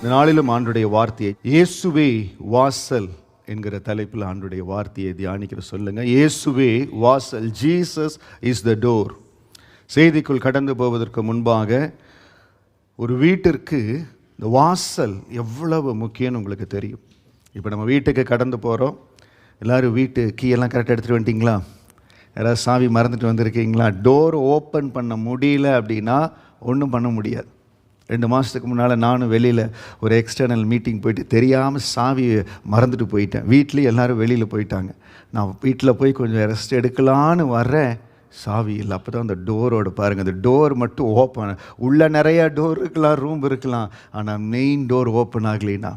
இந்த நாளிலும் ஆண்டுடைய வார்த்தையை இயேசுவே வாசல் என்கிற தலைப்பில் ஆண்டுடைய வார்த்தையை தியானிக்கிற சொல்லுங்க. இயேசுவே வாசல், ஜீசஸ் இஸ் த டோர். செய்திக்குள் கடந்து போவதற்கு முன்பாக ஒரு வீட்டிற்கு இந்த வாசல் எவ்வளவு முக்கியம்னு உங்களுக்கு தெரியும். இப்போ நம்ம வீட்டுக்கு கடந்து போகிறோம், எல்லோரும் வீட்டு கீயெல்லாம் கரெக்டாக எடுத்துகிட்டு வந்துட்டிங்களா? யாராவது சாவி மறந்துட்டு வந்திருக்கீங்களா? டோர் ஓப்பன் பண்ண முடியல அப்படின்னா ஒன்றும் பண்ண முடியாது. 2 மாதத்துக்கு முன்னால் நானும் வெளியில் ஒரு எக்ஸ்டர்னல் மீட்டிங் போயிட்டு தெரியாமல் சாவி மறந்துட்டு போயிட்டேன். வீட்லேயும் எல்லோரும் வெளியில் போயிட்டாங்க. நான் வீட்டில் போய் கொஞ்சம் ரெஸ்ட் எடுக்கலான்னு வர்றேன், சாவி இல்லை. அப்போ தான் அந்த டோரோடு பாருங்கள், அந்த டோர் மட்டும் ஓப்பன். உள்ளே நிறையா டோர் இருக்கலாம், ரூம் இருக்கலாம், ஆனால் மெயின் டோர் ஓப்பன் ஆகலைன்னா.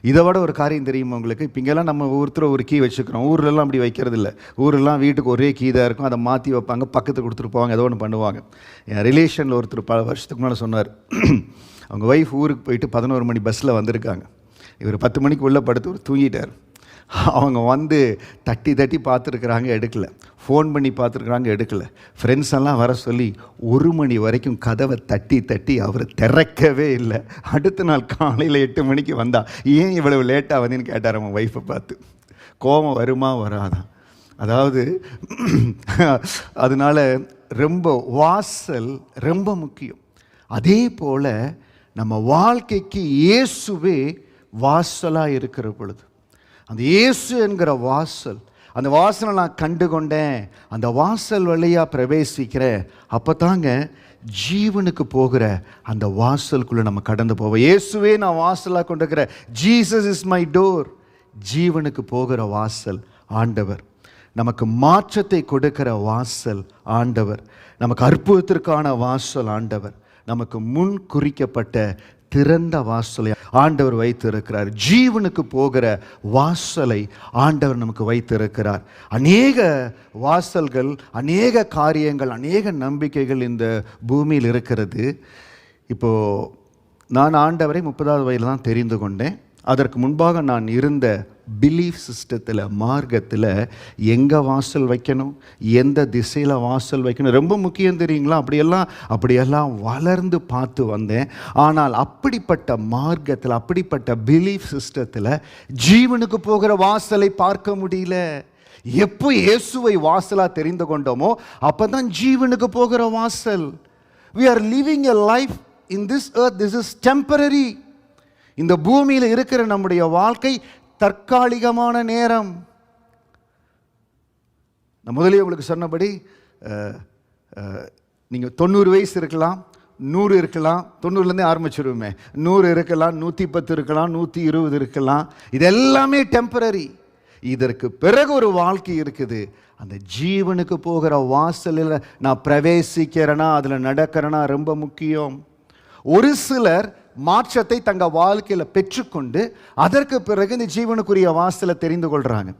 இதை விட ஒரு காரியம் தெரியுமா உங்களுக்கு? இப்போ இங்கெல்லாம் நம்ம ஒருத்தர் ஒரு கீ வச்சுக்கிறோம். ஊர்லெலாம் அப்படி வைக்கிறது இல்லை. ஊரெலாம் வீட்டுக்கு ஒரே கீ தான் இருக்கும், அதை மாற்றி வைப்பாங்க, பக்கத்துக்கு கொடுத்துட்டு போவாங்க, ஏதோ ஒன்று பண்ணுவாங்க. என் ரிலேஷனில் ஒருத்தர் பல வருஷத்துக்கு முன்னால் சொன்னார், அவங்க ஒய்ஃப் ஊருக்கு போயிட்டு 11 மணி பஸ்ஸில் வந்திருக்காங்க. இவர் 10 மணிக்கு உள்ளே படுத்து ஒரு தூங்கிட்டார். அவங்க வந்து தட்டி தட்டி பார்த்துருக்குறாங்க, எடுக்கலை. ஃபோன் பண்ணி பார்த்துருக்குறாங்க, எடுக்கலை. ஃப்ரெண்ட்ஸ் எல்லாம் வர சொல்லி 1 மணி வரைக்கும் கதவை தட்டி தட்டி அவர் திறக்கவே இல்லை. அடுத்த நாள் காலையில் 8 மணிக்கு வந்தா, ஏன் இவ்வளவு லேட்டாக வந்தேன்னு கேட்டார் அவன் ஒய்ஃபை பார்த்து. கோபம் வருமா வராதான்? அதாவது அதனால் ரொம்ப வாசல் ரொம்ப முக்கியம். அதே போல் நம்ம வாழ்க்கைக்கு இயேசுவே வாசலாக இருக்கிற பொழுது, அந்த இயேசு என்கிற வாசல், அந்த வாசலை நான் கண்டு கொண்டேன், அந்த வாசல் வழியாக பிரவேசிக்கிறேன், அப்போ தாங்க ஜீவனுக்கு போகிற அந்த வாசலுக்குள்ளே நம்ம கடந்து போவோம். இயேசுவே நான் வாசலாக கொண்டிருக்கிறேன், ஜீசஸ் இஸ் மை டோர். ஜீவனுக்கு போகிற வாசல் ஆண்டவர், நமக்கு மாற்றத்தை கொடுக்கிற வாசல் ஆண்டவர், நமக்கு அற்புதத்திற்கான வாசல் ஆண்டவர், நமக்கு முன் குறிக்கப்பட்ட திறந்த வாசலை ஆண்டவர் வைத்திருக்கிறார். ஜீவனுக்கு போகிற வாசலை ஆண்டவர் நமக்கு வைத்திருக்கிறார். அநேக வாசல்கள், அநேக காரியங்கள், அநேக நம்பிக்கைகள் இந்த பூமியில் இருக்கிறது. இப்போது நான் ஆண்டவரை 30வது வயதில் தான் தெரிந்து கொண்டேன். அதற்கு முன்பாக நான் இருந்த பிலீஃப் சிஸ்டத்தில், மார்க்கத்தில் எங்கே வாசல் வைக்கணும், எந்த திசையில் வாசல் வைக்கணும் ரொம்ப முக்கியம் தெரியுங்களா? அப்படியெல்லாம் வளர்ந்து பார்த்து வந்தேன். ஆனால் அப்படிப்பட்ட மார்க்கத்தில், அப்படிப்பட்ட பிலீஃப் சிஸ்டத்தில் ஜீவனுக்கு போகிற வாசலை பார்க்க முடியல. எப்போ இயேசுவை வாசலாக தெரிந்து கொண்டோமோ அப்போ தான் ஜீவனுக்கு போகிற வாசல். We are living a life in this earth. This is temporary. இந்த பூமியில் இருக்கிற நம்முடைய வாழ்க்கை தற்காலிகமான நேரம். நான் முதலே உங்களுக்கு சொன்னபடி நீங்கள் 90 வயசு இருக்கலாம், 100 இருக்கலாம். 90லேருந்தே ஆரம்பிச்சிருவோமே. 100 இருக்கலாம், 110 இருக்கலாம், 120 இருக்கலாம். இது எல்லாமே டெம்பரரி. இதற்கு பிறகு ஒரு வாழ்க்கை இருக்குது. அந்த ஜீவனுக்கு போகிற வாசலில் நான் பிரவேசிக்கிறேன்னா, அதில் நடக்கிறேன்னா ரொம்ப முக்கியம். ஒரு சிலர் மாற்றத்தை தங்கள் வாழ்க்கையில் பெற்றுக்கொண்டு அதற்கு பிறகு இந்த ஜீவனுக்குரிய வாசலை தெரிந்து கொள்கிறாங்க.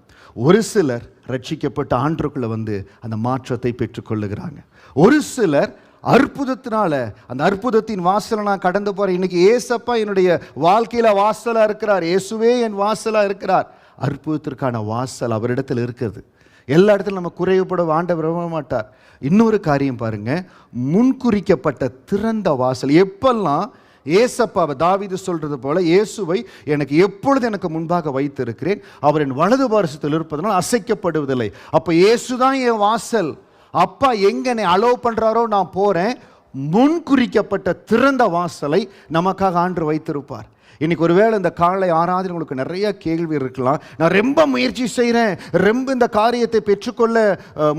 ஒரு சிலர் ரட்சிக்கப்பட்ட ஆண்டுக்குள்ளே வந்து அந்த மாற்றத்தை பெற்றுக்கொள்ளுகிறாங்க. ஒரு சிலர் அற்புதத்தினால அந்த அற்புதத்தின் வாசலை நான் கடந்து போகிறேன். இன்னைக்கு ஏசப்பா என்னுடைய வாழ்க்கையில் வாசலாக இருக்கிறார், இயேசுவே என் வாசலாக இருக்கிறார். அற்புதத்திற்கான வாசல் அவரிடத்தில் இருக்குது. எல்லா இடத்துலையும் நம்ம குறைவுபட ஆண்டவர் விரும்ப மாட்டார். இன்னொரு காரியம் பாருங்க, முன்குறிக்கப்பட்ட திறந்த வாசல். எப்பெல்லாம் ஏசப்பாவை, தாவீது சொல்றது போல, இயேசுவை எனக்கு எப்பொழுது எனக்கு முன்பாக வைத்திருக்கிறேன், அவர் என் வலது பாரசத்தில் இருப்பதனால் அசைக்கப்படுவதில்லை. அப்போ இயேசுதான் என் வாசல். அப்பா எங்க என்னை அலோவ் பண்றாரோ நான் போறேன். முன்குறிக்கப்பட்ட திறந்த வாசலை நமக்காக ஆண்டு வைத்திருப்பார். இன்னைக்கு ஒருவேளை இந்த காலை ஆராதனை உங்களுக்கு நிறைய கேள்வி இருக்கலாம். நான் ரொம்ப முயற்சி செய்கிறேன், ரொம்ப இந்த காரியத்தை பெற்றுக்கொள்ள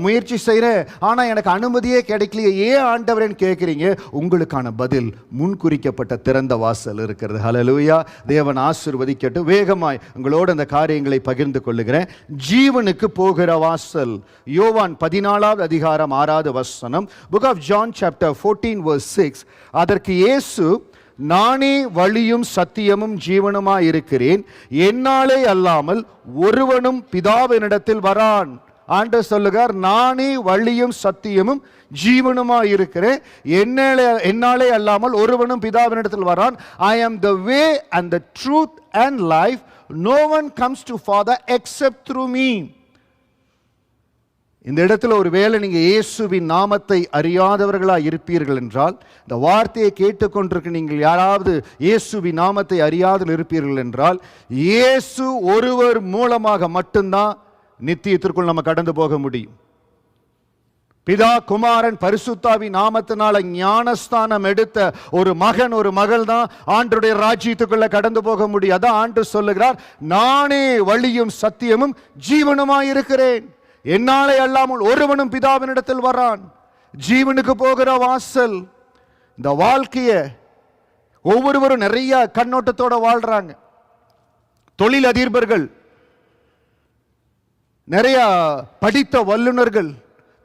முயற்சி செய்கிறேன், ஆனால் எனக்கு அனுமதியே கிடைக்கலையே, ஏன் ஆண்டவரேன்னு கேட்குறீங்க. உங்களுக்கான பதில் முன்குறிக்கப்பட்ட திறந்த வாசல் இருக்கிறது. ஹல்லேலூயா. தேவன் ஆசீர்வதிக்கட்டும். வேகமாய் உங்களோடு அந்த காரியங்களை பகிர்ந்து கொள்ளுகிறேன். ஜீவனுக்கு போகிற வாசல். யோவான் 14வது அதிகாரம் 6வது வசனம். Book of John chapter 14 verse 6. அதற்கு இயேசு, நானே வழியும் சத்தியமும் ஜீவனுமாய் இருக்கிறேன், என்னாலே அல்லாமல் ஒருவனும் பிதாவினிடத்தில் வரான். ஆண்டவர் சொல்லுகிறார், நானே வழியும் சத்தியமும் ஜீவனுமாய் இருக்கிறேன், என்னாலே அல்லாமல் ஒருவனும் பிதாவினிடத்தில் வரான். I am the way and the truth and life. No one comes to Father except through me. இந்த இடத்துல ஒருவேளை நீங்கள் இயேசுவின் நாமத்தை அறியாதவர்களாக இருப்பீர்கள் என்றால், இந்த வார்த்தையை கேட்டுக்கொண்டிருக்க நீங்கள் யாராவது இயேசுவின் நாமத்தை அறியாமல் இருப்பீர்கள் என்றால், இயேசு ஒருவர் மூலமாக மட்டும்தான் நித்தியத்திற்குள் நம்ம கடந்து போக முடியும். பிதா, குமாரன், பரிசுத்தாவின் நாமத்தினால ஞானஸ்தானம் எடுத்த ஒரு மகன், ஒரு மகள் தான் ஆண்டவருடைய ராஜ்யத்துக்குள்ள கடந்து போக முடியும். அதான் ஆண்டு சொல்லுகிறார், நானே வழியும் சத்தியமும் ஜீவனுமாய் இருக்கிறேன், என்னாலே அல்லாமல் ஒருவனும் பிதாவினிடத்தில் வரான். ஜீவனுக்கு போகிற வாசல். இந்த வாழ்க்கைய ஒவ்வொருவரும் நிறைய கண்ணோட்டத்தோட வாழ்றாங்க. தொழில் அதிபர்கள், நிறைய படித்த வல்லுநர்கள்,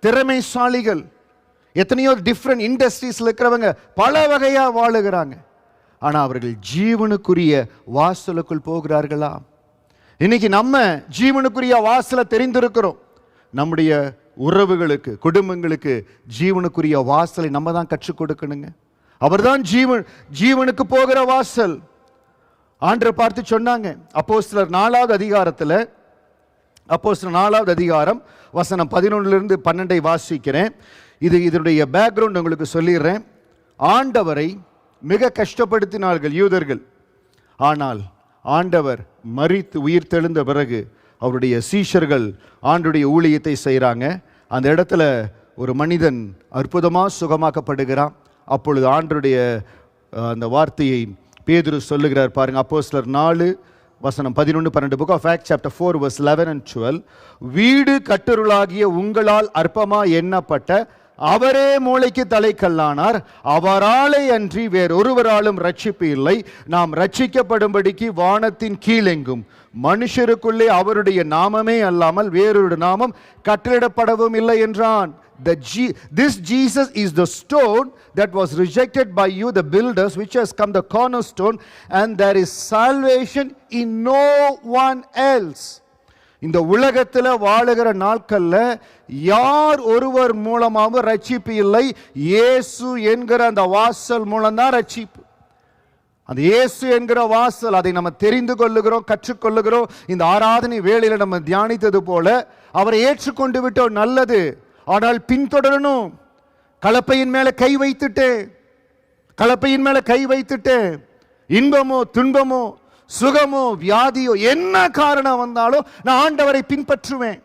திறமைசாலிகள், எத்தனையோ டிஃப்ரெண்ட் இண்டஸ்ட்ரீஸ்ல இருக்கிறவங்க பல வகையா வாழுகிறாங்க. ஆனா அவர்கள் ஜீவனுக்குரிய வாசலுக்குள் போகிறார்களா? இன்னைக்கு நம்ம ஜீவனுக்குரிய வாசலை தெரிந்திருக்கிறோம். நம்முடைய உறவுகளுக்கு, குடும்பங்களுக்கு ஜீவனுக்குரிய வாசலை நம்ம தான் கற்றுக் கொடுக்கணுங்க. அவர்தான் ஜீவனுக்கு போகிற வாசல். ஆண்டவர் பார்த்து சொன்னாங்க, அப்போஸ்தலர் 4வது அதிகாரத்தில், அப்போஸ்தலர் 4வது அதிகாரம் வசனம் 11 12 வாசிக்கிறேன். இதனுடைய பேக்ரவுண்ட் உங்களுக்கு சொல்லிடுறேன். ஆண்டவரை மிக கஷ்டப்படுத்தினார்கள் யூதர்கள். ஆனால் ஆண்டவர் மரித்து உயிர் தெழுந்த பிறகு அவருடைய சீஷர்கள் ஆண்டுடைய ஊழியத்தை செய்கிறாங்க. அந்த இடத்துல ஒரு மனிதன் அற்புதமாக சுகமாக்கப்படுகிறான். அப்பொழுது ஆண்டருடைய அந்த வார்த்தையை பேதுரு சொல்லுகிறார் பாருங்க. அப்போஸ்தலர் 4 வசனம் 11 12, book of Acts chapter 4 verse 11 and 12. வீடு கட்டருளாகிய உங்களால் அற்பமா எண்ணப்பட்ட அவரே மூளைக்கு தலைக்கல்லானார், அவராலே அன்றி வேறொருவராலும் ரட்சிப்பு இல்லை. நாம் ரட்சிக்கப்படும்படிக்கு வானத்தின் கீழெங்கும் மனுஷருக்குள்ளே அவருடைய நாமமே அல்லாமல் வேறொரு நாமம் கட்டளிடப்படவும் இல்லை என்றான். This Jesus is the stone that was rejected by you, the builders, which has come the cornerstone, and there is salvation in no one else. இந்த உலகத்தில் வாழுகிற நாட்கள்ல யார் ஒருவர் மூலமாகவும் ரட்சிப்பு இல்லை. இயேசு என்கிற அந்த வாசல் மூலம்தான் ரட்சிப்பு. அந்த இயேசு என்கிற வாசல், அதை நம்ம தெரிந்து கொள்ளுகிறோம், கற்றுக்கொள்ளுகிறோம். இந்த ஆராதனை வேளையில நம்ம தியானித்தது போல அவரை ஏற்றுக்கொண்டு விட்டோம், நல்லது. ஆனால் பின்தொடரணும். கலப்பையின் மேல கை வைத்துட்டு இன்பமோ துன்பமோ சுகமோ வியாதியோ என்ன காரணம் வந்தாலும் நான் ஆண்டவரை பின்பற்றுவேன்.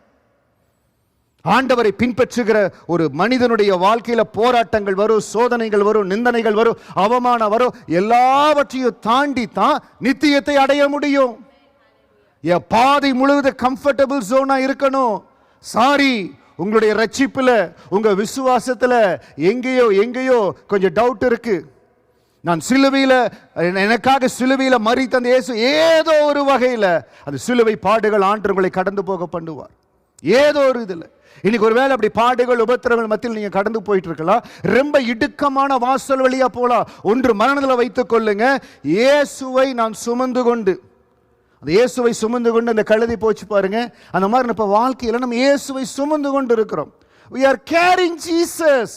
ஆண்டவரை பின்பற்றுகிற ஒரு மனிதனுடைய வாழ்க்கையில போராட்டங்கள் வரும், சோதனைகள் வரும், நிந்தனைகள் வரும், அவமானம் வரும். எல்லாவற்றையும் தாண்டி தான் நித்தியத்தை அடைய முடியும். பாதை முழுவதும் கம்ஃபர்டபுள் ஜோனா இருக்கணும். சாரி, உங்களுடைய ரட்சிப்புல, உங்க விசுவாசத்துல எங்கேயோ கொஞ்சம் டவுட் இருக்கு. நான் சிலுவையில, எனக்காக சிலுவையில மரித்த அந்த இயேசு ஏதோ ஒரு வகையில அந்த சிலுவை பாடுகள் ஆண்டவர்களை கடந்து போக பண்ணுவார். ஏதோ ஒரு இதுல இன்னைக்கு ஒருவேளை அப்படி பாடுகள் உபத்திரங்கள் மத்தியில் நீங்க கடந்து போயிட்டு இருக்கலாம். ரொம்ப இடுக்கமான வாசல் வழியா போலாம். ஒன்று மனதில் வைத்துக் கொள்ளுங்க, இயேசுவை நான் சுமந்து கொண்டு, அந்த இயேசுவை சுமந்து கொண்டு அந்த கழுதை போச்சு பாருங்க. அந்த மாதிரி இப்ப வாழ்க்கையில நம்ம இயேசுவை சுமந்து கொண்டு இருக்கிறோம். we are carrying Jesus.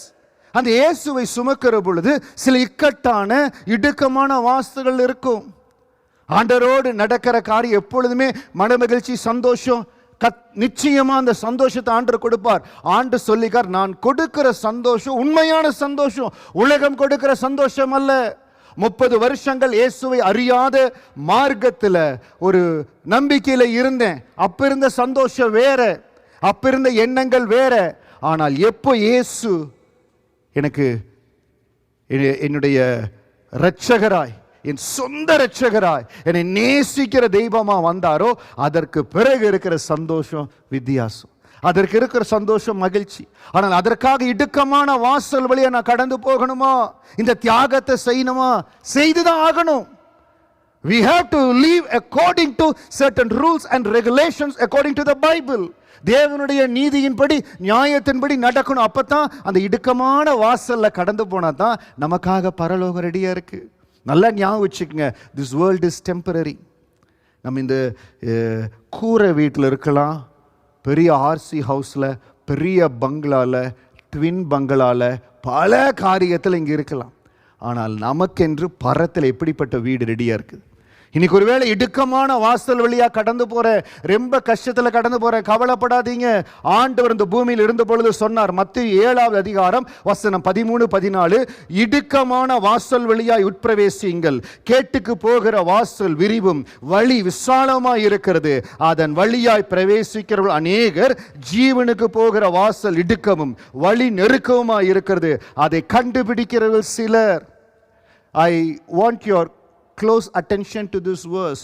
அந்த இயேசுவை சுமக்கிற பொழுது சில இக்கட்டான இடுக்கமான வாசல்கள் இருக்கும். ஆண்டவரோடு நடக்கிற காரியம் எப்பொழுதுமே மனமகிழ்ச்சி, சந்தோஷம். நிச்சயமா அந்த சந்தோஷத்தை ஆண்டவர் கொடுப்பார். ஆண்டு சொல்லிக்கார், நான் கொடுக்கிற சந்தோஷம் உண்மையான சந்தோஷம், உலகம் கொடுக்கிற சந்தோஷம் அல்ல. 30 வருஷங்கள் இயேசுவை அறியாத மார்க்கத்தில் ஒரு நம்பிக்கையில் இருந்தேன். அப்ப இருந்த சந்தோஷம் வேற, அப்ப இருந்த எண்ணங்கள் வேற. ஆனால் எப்போ இயேசு எனக்கு என்னுடைய இரட்சகராய், என் சொந்த இரட்சகராய், என்னை நேசிக்கிற தெய்வமா வந்தாரோ அதற்கு பிறகு இருக்கிற சந்தோஷம் வித்தியாசம். அதற்கு இருக்கிற சந்தோஷம் மகிழ்ச்சி. ஆனால் அதற்காக இடுக்கமான வாசல் வழியா நான் கடந்து போகணுமா? இந்த தியாகத்தை செய்யணுமா? செய்துதான் ஆகணும். We have to live according to certain rules and regulations according to the Bible. தேவனுடைய நீதியின்படி, நியாயத்தின்படி நடக்கணும். அப்பதான் அந்த இடுக்கமான வாசல்ல கடந்து போனா தான் நமக்காக பரலோகம் ரெடியா இருக்கு. நல்லா ஞாபகம் வச்சுக்கோங்க, this world is temporary. நம்ம இந்த கூரை வீட்டில் இருக்கலாம், பெரிய ஆர்சி ஹவுஸில், பெரிய பங்களாவில், ட்வின் பங்களாவில், பல காரியத்தில் இங்கே இருக்கலாம். ஆனால் நமக்கென்று பரத்தில் எப்படிப்பட்ட வீடு ரெடியாக இருக்குது? இன்னைக்கு ஒருவேளை இடுக்கமான வாசல் வழியா கடந்து போற, ரொம்ப கஷ்டத்துல கடந்து போற, கவலைப்படாதீங்க. ஆண்டவர் இந்த பூமியில் இருந்த பொழுது சொன்னார். மத்தேயு 7வது அதிகாரம் வசனம் 13, 14, இடுக்கமான வாசல் வழியாய் உட்பிரவேசியுங்கள், கேட்டுக்கு போகிற வாசல் விரிவும் வழி விசாலமாய் இருக்கிறது, அதன் வழியாய் பிரவேசிக்கிறவர்கள் அநேகர், ஜீவனுக்கு போகிற வாசல் இடுக்கமும் வழி நெருக்கமாய் இருக்கிறது, அதை கண்டுபிடிக்கிறவர்கள் சிலர். I want your close attention to this verse.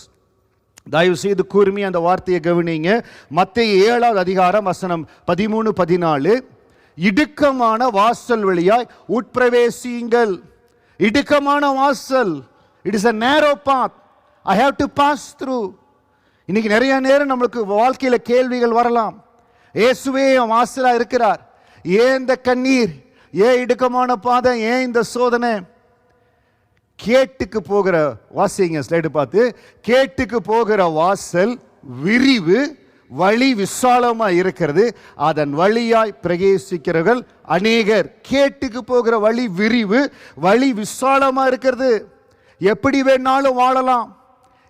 தயவு செய்து கூர்மையா அந்த வார்த்தையை கவனிங்க. மத்தேயு 7வது அதிகாரம் வசனம் 13, 14, இடுக்கமான வாசல் வழியாய் உட்பிரவேசியுங்கள். இடுக்கமான வாசல், it is a narrow path, I have to pass through. இன்னைக்கு நிறைய நேரம் நம்மளுக்கு வாழ்க்கையில கேள்விகள் வரலாம். இயேசுவே வாசலா இருக்கிறார், ஏன் இந்த கண்ணீர், ஏன் இடுக்கமான பாதை, ஏன் இந்த சோதனை? கேட்டுக்கு போகிற, வாசிங்க ஸ்லைடு பார்த்து, கேட்டுக்கு போகிற வாசல் விரிவு, வழி விசாலமா இருக்கிறது, அதன் வழியாய் பிரவேசிக்கிறவர்கள் அநேகர். கேட்டுக்கு போகிற வழி விரிவு, வழி விசாலமா இருக்கிறது. எப்படி வேணாலும் வாழலாம்,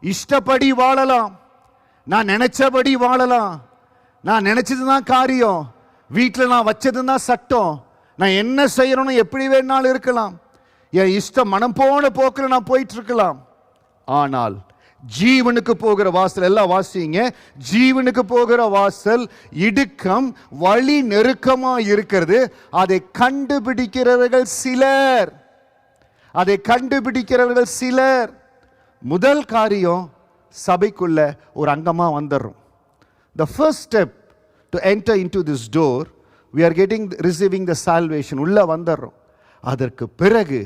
இஷ்டப்படி வாழலாம், நான் நினைச்சபடி வாழலாம், நான் நினைச்சது தான் காரியம், வீட்டில் நான் வச்சது தான் சட்டம், நான் என்ன செய்யணும்னு எப்படி வேணாலும் இருக்கலாம், என் இஷ்டம் மனம் போன போக்கில் நான் போயிட்டு இருக்கலாம். ஆனால் ஜீவனுக்கு போகிற வாசல், எல்லாம் வாசிங்க, ஜீவனுக்கு போகிற வாசல் இடுக்கம், வழி நெருக்கமா இருக்கிறது, அதை கண்டுபிடிக்கிறவர்கள் சிலர், அதை கண்டுபிடிக்கிறவர்கள் சிலர். முதல் காரியம், சபைக்குள்ள ஒரு அங்கமா வந்துடுறோம். The first step to enter into this door, we are receiving the salvation, உள்ள வந்துடுறோம். அதற்கு பிறகு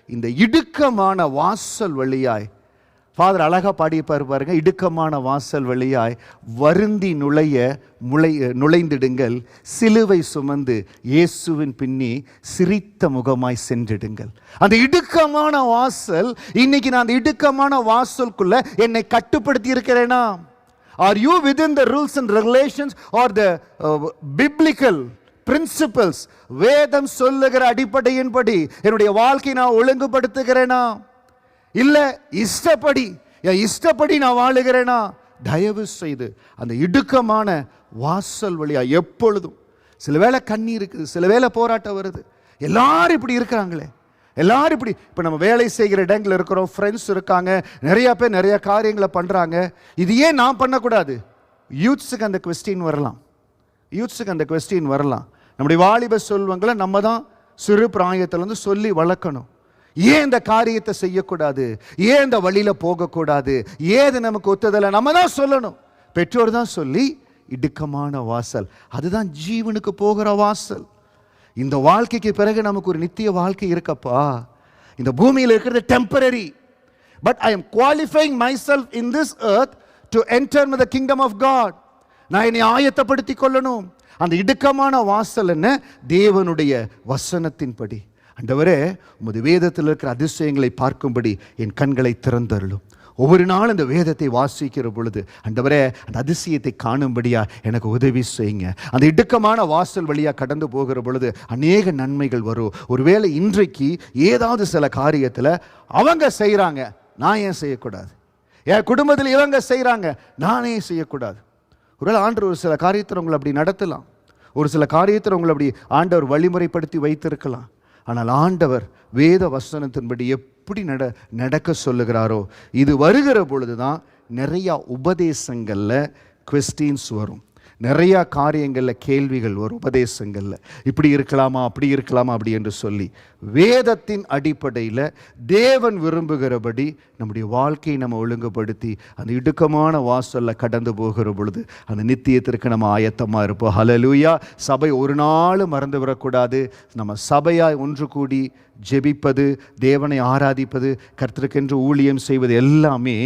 இந்த இடுக்கமான வாசல் வழியாய், ஃபாதர் அழகா பாடிப்பார் பாருங்க, இடுக்கமான வாசல் வழியாய் வருந்தி நுழைந்திடுங்கள், சிலுவை சுமந்து இயேசுவின் பின்னே சிரித்த முகமாய் சென்றிடுங்கள். அந்த இடுக்கமான வாசல், இன்னைக்கு நான் அந்த இடுக்கமான வாசலுக்குள்ள என்னை கட்டுப்படுத்தி இருக்கிறேனா? Are you within the rules and regulations or the biblical principles? வேதம் சொல்லுகிற அடிப்படையின்படி என்னுடைய வாழ்க்கை நான் ஒழுங்குபடுத்துகிறேனா? இல்ல இஷ்டப்படி நான் வாழுகிறேனா? தயவு செய்து அந்த இடுக்கமான வாசல் வழியா எப்பொழுதும், சில வேளை கண்ணீர் இருக்குது, சில வேளை போராட்டம் வருது, எல்லாரும் இப்படி இருக்கிறாங்களே, எல்லாரும் இப்படி, இப்போ நம்ம வேலை செய்கிற இடங்கள் இருக்கிறோம், ஃப்ரெண்ட்ஸ் இருக்காங்க, நிறைய பேர் நிறைய காரியங்களை பண்ணுறாங்க, இது ஏன் நான் பண்ணக்கூடாது? யூத்ஸுக்கு அந்த கொஸ்டின் வரலாம். நம்முடைய வாலிப செல்வங்களை நம்ம தான் சிறு பிராயத்திலேருந்து சொல்லி வளர்க்கணும். ஏன் இந்த காரியத்தை செய்யக்கூடாது, ஏன் இந்த வழியில போகக்கூடாது, ஏது நமக்கு ஒத்துதலை நம்ம தான் சொல்லணும். பெற்றோர் தான் சொல்லி, இடுக்கமான வாசல், அதுதான் ஜீவனுக்கு போகிற வாசல். இந்த வாழ்க்கைக்கு பிறகு நமக்கு ஒரு நித்திய வாழ்க்கை இருக்கப்பா. இந்த பூமியில் இருக்கிறது temporary, but I am qualifying myself in this earth to enter the kingdom of God. நான் என்னை ஆயத்தப்படுத்தி கொள்ளணும். அந்த இடுக்கமான வாசல் என்ன? தேவனுடைய வசனத்தின்படி. ஆண்டவரே, உமது வேதத்தில் இருக்கிற அதிசயங்களை பார்க்கும்படி என் கண்களை திறந்தருளும். ஒவ்வொரு நாள் இந்த வேதத்தை வாசிக்கிற பொழுது ஆண்டவரே, அந்த அதிசயத்தை காணும்படியா எனக்கு உதவி செய்யுங்க. அந்த இடுக்கமான வாசல் வழியாக கடந்து போகிற பொழுது அநேக நன்மைகள் வரும். ஒருவேளை இன்றைக்கு ஏதாவது சில காரியத்தில் அவங்க செய்கிறாங்க, நான் ஏன் செய்யக்கூடாது? என் குடும்பத்தில் இவங்க செய்கிறாங்க, நானே செய்யக்கூடாது? ஒருவேளை ஆண்டவர் ஒரு சில காரியத்தில் உங்களை அப்படி நடத்தலாம், ஒரு சில காரியத்தில் உங்களை அப்படி ஆண்டவர் வழிமுறைப்படுத்தி வைத்திருக்கலாம். ஆனால் ஆண்டவர் வேத வசனத்தின்படி எப்படி நடக்க சொல்லுகிறாரோ, இது வருகிற பொழுது தான் நிறையா உபதேசங்களில் குவெஸ்டின்ஸ் வரும், நிறையா காரியங்களில் கேள்விகள் வரும். உபதேசங்களில் இப்படி இருக்கலாமா, அப்படி இருக்கலாமா, அப்படி என்று சொல்லி வேதத்தின் அடிப்படையில் தேவன் விரும்புகிறபடி நம்முடைய வாழ்க்கையை நம்ம ஒழுங்குபடுத்தி அந்த இடுக்கமான வாசலில் கடந்து போகிற பொழுது அந்த நித்தியத்திற்கு நம்ம ஆயத்தமாக இருப்போம். ஹல்லேலூயா. சபை ஒரு நாள் மறந்து விடக்கூடாது. நம்ம சபையாய் ஒன்று கூடி ஜெபிப்பது, தேவனை ஆராதிப்பது, கர்த்தருக்கென்று ஊழியம் செய்வது எல்லாமே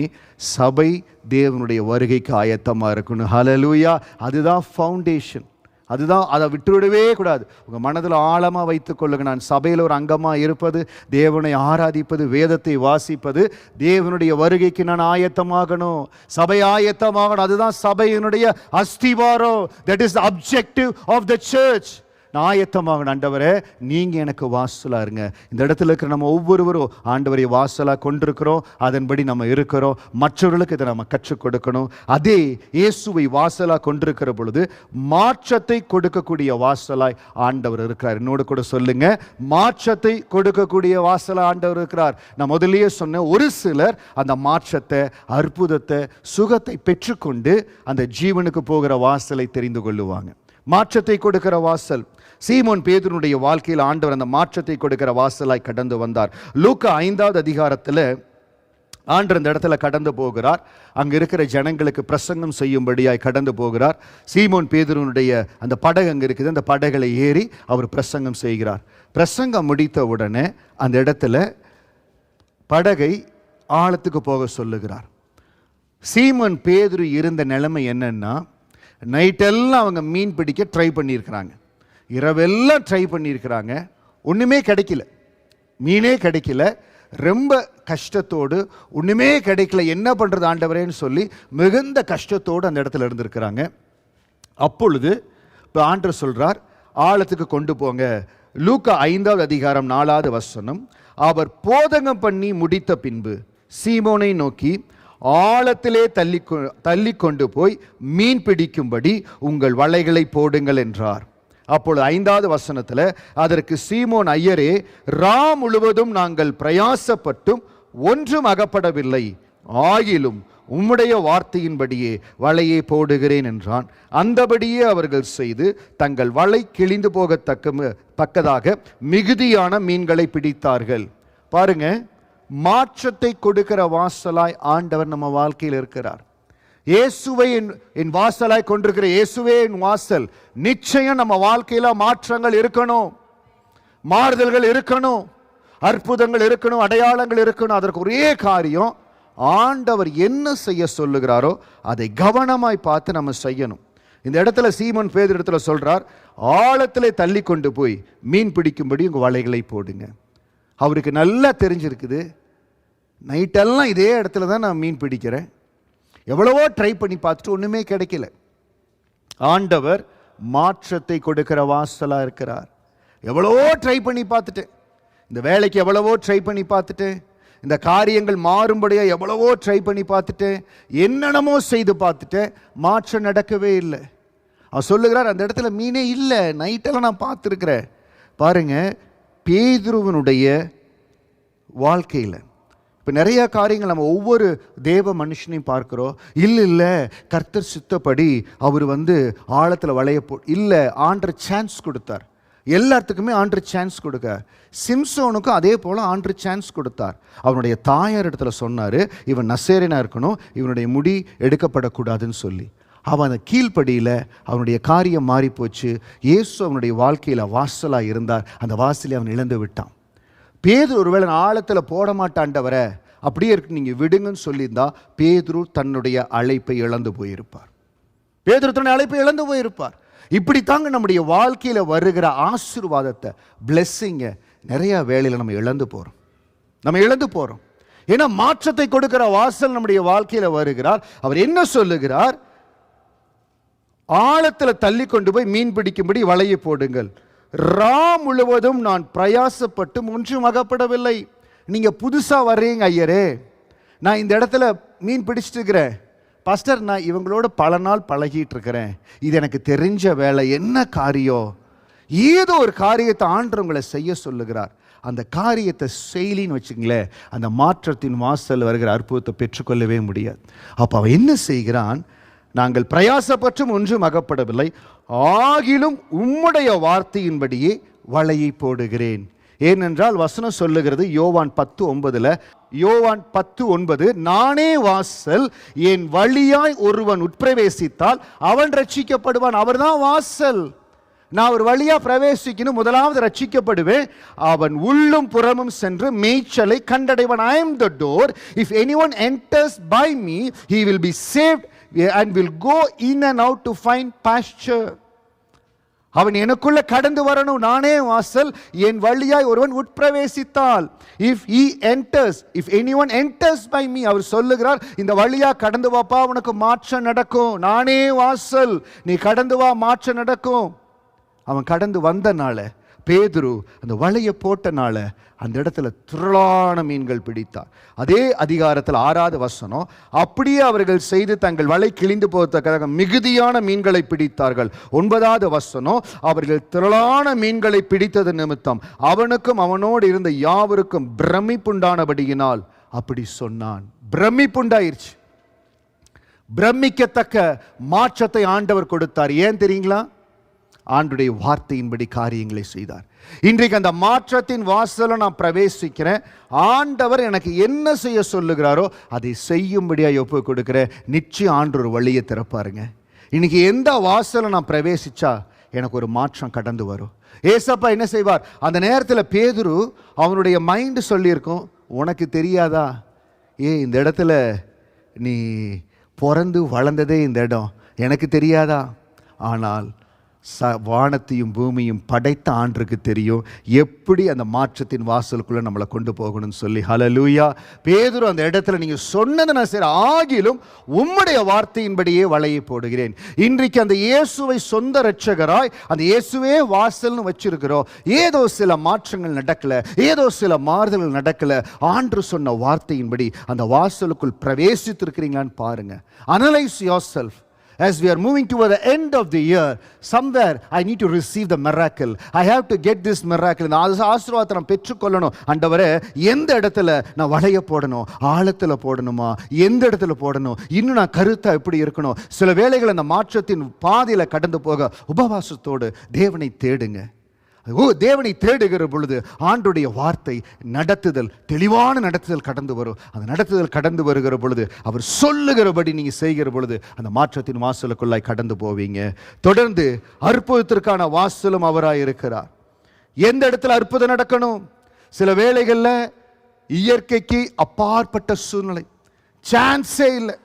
சபை தேவனுடைய வருகைக்கு ஆயத்தமாக இருக்கணும். ஹல்லேலூயா. அதுதான் ஃபவுண்டேஷன், அதுதான். அதை விட்டுவிடவே கூடாது. உங்கள் மனதில் ஆழமாக வைத்துக் கொள்ளுங்க. நான் சபையில் ஒரு அங்கமாக இருப்பது, தேவனை ஆராதிப்பது, வேதத்தை வாசிப்பது, தேவனுடைய வருகைக்கு நான் ஆயத்தமாகணும், சபை ஆயத்தமாகணும். அதுதான் சபையினுடைய அஸ்திவாரம். That is the objective of the church. நான் ஆயத்தமாகணும் ஆண்டவரே, நீங்க எனக்கு வாசலா இருங்க. இந்த இடத்துல இருக்கிற நம்ம ஒவ்வொருவரும் ஆண்டவரை வாசலா கொண்டிருக்கிறோம், அதன்படி நம்ம இருக்கிறோம். மற்றவர்களுக்கு இதை நம்ம கற்றுக் கொடுக்கணும். அதே இயேசுவை வாசலா கொண்டிருக்கிற பொழுது மாற்றத்தை கொடுக்கக்கூடிய வாசலாய் ஆண்டவர் இருக்கிறார். என்னோடு கூட சொல்லுங்க, மாற்றத்தை கொடுக்கக்கூடிய வாசலா ஆண்டவர் இருக்கிறார். நான் முதலியே சொன்ன ஒரு சிலர் அந்த மாற்றத்தை, அற்புதத்தை, சுகத்தை பெற்றுக்கொண்டு அந்த ஜீவனுக்கு போகிற வாசலை தெரிந்து கொள்ளுவாங்க. மாற்றத்தை கொடுக்கிற வாசல். சீமோன் பேதுருனுடைய வாழ்க்கையில் ஆண்டவர் அந்த மாற்றத்தை கொடுக்கிற வாசலாய் கடந்து வந்தார். லூக்கா 5வது அதிகாரத்தில் ஆண்டவர் இந்த இடத்துல கடந்து போகிறார். அங்கே இருக்கிற ஜனங்களுக்கு பிரசங்கம் செய்யும்படியாய் கடந்து போகிறார். சீமோன் பேதுருனுடைய அந்த படகு அங்கே இருக்குது. அந்த படகுகளை ஏறி அவர் பிரசங்கம் செய்கிறார். பிரசங்கம் முடித்த உடனே அந்த இடத்துல படகை ஆழத்துக்கு போக சொல்லுகிறார். சீமோன் பேதுரு இருந்த நிலைமை என்னன்னா, நைட்டெல்லாம் அவங்க மீன் பிடிக்க ட்ரை பண்ணியிருக்கிறாங்க, இரவெல்லாம் ட்ரை பண்ணியிருக்கிறாங்க, ஒன்றுமே கிடைக்கல, மீனே கிடைக்கல. ரொம்ப கஷ்டத்தோடு, ஒன்றுமே கிடைக்கல, என்ன பண்ணுறது ஆண்டவரேன்னு சொல்லி மிகுந்த கஷ்டத்தோடு அந்த இடத்துல இருந்திருக்கிறாங்க. அப்பொழுது இப்போ ஆண்டவர் சொல்கிறார், ஆழத்துக்கு கொண்டு போங்க. லூக்கா 5வது அதிகாரம் 4வது வசனம். அவர் போதகம் பண்ணி முடித்த பின்பு சீமோனை நோக்கி, ஆழத்திலே தள்ளி கொண்டு போய் மீன் பிடிக்கும்படி உங்கள் வலைகளை போடுங்கள் என்றார். அப்பொழுது 5வது வசனத்தில், அதற்கு சீமோன், ஐயரே, ரா முழுவதும் நாங்கள் பிரயாசப்பட்டும் ஒன்றும் அகப்படவில்லை, ஆகிலும் உம்முடைய வார்த்தையின்படியே வலையை போடுகிறேன் என்றான். அந்தபடியே அவர்கள் செய்து தங்கள் வலை கிழிந்து போகத்தக்கதாக மிகுதியான மீன்களை பிடித்தார்கள். பாருங்க, மாற்றத்தை கொடுக்கிற வாசலாய் ஆண்டவர் நம்ம வாழ்க்கையில் இருக்கிறார். இயேசுவை என் வாசலாய் கொண்டிருக்கிற இயேசுவே என் வாசல். நிச்சயம் நம்ம வாழ்க்கையில மாற்றங்கள் இருக்கணும், மாறுதல்கள் இருக்கணும், அற்புதங்கள் இருக்கணும், அடையாளங்கள் இருக்கணும். அதற்கு ஒரே காரியம், ஆண்டவர் என்ன செய்ய சொல்லுகிறாரோ அதை கவனமாய் பார்த்து நம்ம செய்யணும். இந்த இடத்துல சீமோன் பேதுரு இடத்துல சொல்றார், ஆழத்திலே தள்ளி கொண்டு போய் மீன் பிடிக்கும்படி உங்க வலைகளை போடுங்க. அவருக்கு நல்லா தெரிஞ்சிருக்குது, நைட்டெல்லாம் இதே இடத்துல தான் நான் மீன் பிடிக்கிறேன், எவ்வளவோ ட்ரை பண்ணி பார்த்துட்டு ஒன்றுமே கிடைக்கல. ஆண்டவர் மாற்றத்தை கொடுக்கிற வாசலா இருக்கிறார். எவ்வளவோ ட்ரை பண்ணி பார்த்துட்டேன், இந்த வேலைக்கு எவ்வளவோ ட்ரை பண்ணி பார்த்துட்டேன், இந்த காரியங்கள் மாறும்படியா எவ்வளவோ ட்ரை பண்ணி பார்த்துட்டேன், என்னென்னமோ செய்து பார்த்துட்டேன், மாற்றம் நடக்கவே இல்லை. அவர் சொல்லுகிறார், அந்த இடத்துல மீனே இல்லை, நைட்டெல்லாம் நான் பார்த்துருக்கிறேன். பாருங்க, பேதுருவனுடைய வாழ்க்கையில் இப்போ நிறைய காரியங்கள் நம்ம ஒவ்வொரு தேவ மனுஷனையும் பார்க்குறோம். இல்லை கர்த்தர் சித்தப்படி அவர் ஆழத்தில் வளைய இல்லை, ஆண்டர் சான்ஸ் கொடுத்தார். எல்லாத்துக்குமே ஆண்டர் சான்ஸ் கொடுக்க. சிம்சோனுக்கும் அதே போல் ஆண்டர் சான்ஸ் கொடுத்தார். அவனுடைய தாயார் இடத்துல சொன்னார், இவன் நசேரனா இருக்கணும், இவனுடைய முடி எடுக்கப்படக்கூடாதுன்னு சொல்லி. அவன் அந்த கீழ்ப்படியில் அவனுடைய காரியம் மாறி போச்சு. இயேசு அவனுடைய வாழ்க்கையில் வாசலாக இருந்தார். அந்த வாசலை அவன் இழந்து விட்டான். பேதுரு ஒருவேளை ஆழத்தில் போட மாட்டாண்டவரை அப்படியே இருக்கு நீங்கள் விடுங்கன்னு சொல்லியிருந்தா பேதுரு தன்னுடைய அழைப்பை இழந்து போயிருப்பார். பேதுரு தன்னுடைய அழைப்பை இழந்து போயிருப்பார். இப்படித்தாங்க நம்முடைய வாழ்க்கையில் வருகிற ஆசீர்வாதத்தை, பிளெஸ்ஸிங்கை நிறையா வேளையில் நம்ம இழந்து போகிறோம். ஏன்னா மாற்றத்தை கொடுக்கிற வாசல் நம்முடைய வாழ்க்கையில் வருகிறார். அவர் என்ன சொல்லுகிறார்? ஆழத்தில் தள்ளி கொண்டு போய் மீன் பிடிக்கும்படி வலையை போடுங்கள். ரா முழுவதும் நான் பிரயாசப்பட்டும் ஒன்றும் அகப்படவில்லை. நீங்கள் புதுசாக வர்றீங்க ஐயரே, நான் இந்த இடத்துல மீன் பிடிச்சிட்டு இருக்கிறேன் பாஸ்டர், நான் இவங்களோட பல நாள் பழகிட்டு இருக்கிறேன், இது எனக்கு தெரிஞ்ச வேலை, என்ன காரியம், ஏதோ ஒரு காரியத்தை ஆண்டவங்களை செய்ய சொல்லுகிறார். அந்த காரியத்தை செய்யலின்னு வச்சுங்களேன், அந்த மாற்றத்தின் வாசல் வருகிற அற்புதத்தை பெற்றுக்கொள்ளவே முடியாது. அப்போ அவன் என்ன செய்கிறான்? நாங்கள் பிரயாசப்பற்றும் ஒன்றும் அகப்படவில்லை, ஆகிலும் உம்முடைய வார்த்தையின்படியே வலையை போடுகிறேன். ஏனென்றால் வசனம் சொல்லுகிறது, யோவான் 10:9, நானே வாசல், என் வழியாய் ஒருவன் உட்பிரவேசித்தால் அவன் ரட்சிக்கப்படுவான். அவர்தான் வாசல். நான் ஒரு வழியா பிரவேசிக்கணும், முதலாவது ரட்சிக்கப்படுவேன், அவன் உள்ளும் புறமும் சென்று மேய்ச்சலை கண்டடைவான். I am the door. If anyone enters by me, he will be saved and will go in and out to find pasture. அவன் எனக்குள்ள கடந்து வரணும், நானே வாசல், என் வழியாய் ஒருவன் உட்பிரவேசித்தால், if anyone enters by me, அவர் சொல்லுகிறார், இந்த வழியா கடந்து வாப்பா, உனக்கு மாற்றம் நடக்கும், நானே வாசல், நீ கடந்து வா, மாற்றம் நடக்கும். அவன் கடந்து வந்தனால, பேதுரு அந்த வலையை போட்டனால அந்த இடத்துல திரளான மீன்கள் பிடித்தார். அதே அதிகாரத்தில் 6வது வசனம், அப்படியே அவர்கள் செய்து தங்கள் வலை கிழிந்து போவதற்காக மிகுதியான மீன்களை பிடித்தார்கள். 9வது வசனம், அவர்கள் திரளான மீன்களை பிடித்தது நிமித்தம் அவனுக்கும் அவனோடு இருந்த யாவருக்கும் பிரமிப்புண்டானபடியினால் அப்படி சொன்னான். பிரமிப்புண்டாயிருச்சு. பிரமிக்கத்தக்க மாற்றத்தை ஆண்டவர் கொடுத்தார். ஏன் தெரியுங்களா? ஆண்டுடைய வார்த்தையின்படி காரியங்களை செய்தார். இன்றைக்கு அந்த மாற்றத்தின் வாசலை நான் பிரவேசிக்கிறேன். ஆண்டவர் எனக்கு என்ன செய்ய சொல்லுகிறாரோ அதை செய்யும்படியாக ஒப்பு கொடுக்கிறேன். நிச்சயம் ஆண்டு ஒரு வழியை திறப்பாருங்க. இன்னைக்கு எந்த வாசலை நான் பிரவேசிச்சா எனக்கு ஒரு மாற்றம் கடந்து வரும். ஏசப்பா என்ன செய்வார்? அந்த நேரத்தில் பேதுரு அவனுடைய மைண்டு சொல்லியிருக்கும், உனக்கு தெரியாதா, இந்த இடத்துல நீ பிறந்து வளர்ந்ததே இந்த இடம், எனக்கு தெரியாதா? ஆனால் வானத்தையும் பூமியும் படைத்த ஆண்டருக்கு தெரியும் எப்படி அந்த மாற்றத்தின் வாசலுக்குள்ள நம்மளை கொண்டு போகணும்னு சொல்லி. ஹல்லேலூயா. பேதுரு அந்த இடத்துல நீங்க சொன்னதை நான் சரி, ஆகிலும் உம்முடைய வார்த்தையின்படியே வலையை போடுகிறேன். இன்றைக்கு அந்த இயேசுவை சொந்த இரட்சகராய் அந்த இயேசுவே வாசல்னு வச்சிருக்கிறோம். ஏதோ சில மாற்றங்கள் நடக்கல, ஏதோ சில மாறுதல்கள் நடக்கல. ஆண்டு சொன்ன வார்த்தையின்படி அந்த வாசலுக்குள் பிரவேசித்திருக்கிறீங்களான்னு பாருங்க. Analyse yourself. As we are moving toward the end of the year, somewhere I need to receive the miracle. I have to get this miracle. இந்த ஆசீர்வாதத்தை நான் பெற்றுக்கொள்ளணும். ஆண்டவரே, எந்த இடத்துல நான் வலைய போடணும்? ஆழத்தில் போடணுமா? எந்த இடத்துல போடணும்? இன்னும் நான் கருத்தா எப்படி இருக்கணும்? சில வேளைகள் அந்த மாற்றத்தின் பாதையில கடந்து போக உபவாசத்தோடு தேவனை தேடுங்க. தேவனை தேடுகிற பொழுது ஆண்டுடைய வார்த்தை நடத்துதல், தெளிவான நடத்துதல் கடந்து வரும். அந்த நடத்துதல் கடந்து வருகிற பொழுது அவர் சொல்லுகிறபடி நீங்க செய்கிற பொழுது அந்த மாற்றத்தின் வாசலுக்குள்ளாய் கடந்து போவீங்க. தொடர்ந்து அற்புதத்திற்கான வாசலும் அவராய் இருக்கிறார். எந்த இடத்துல அற்புதம் நடக்கணும்? சில வேளைகளில் இயற்கைக்கு அப்பாற்பட்ட சூழ்நிலை, சான்ஸே இல்லை.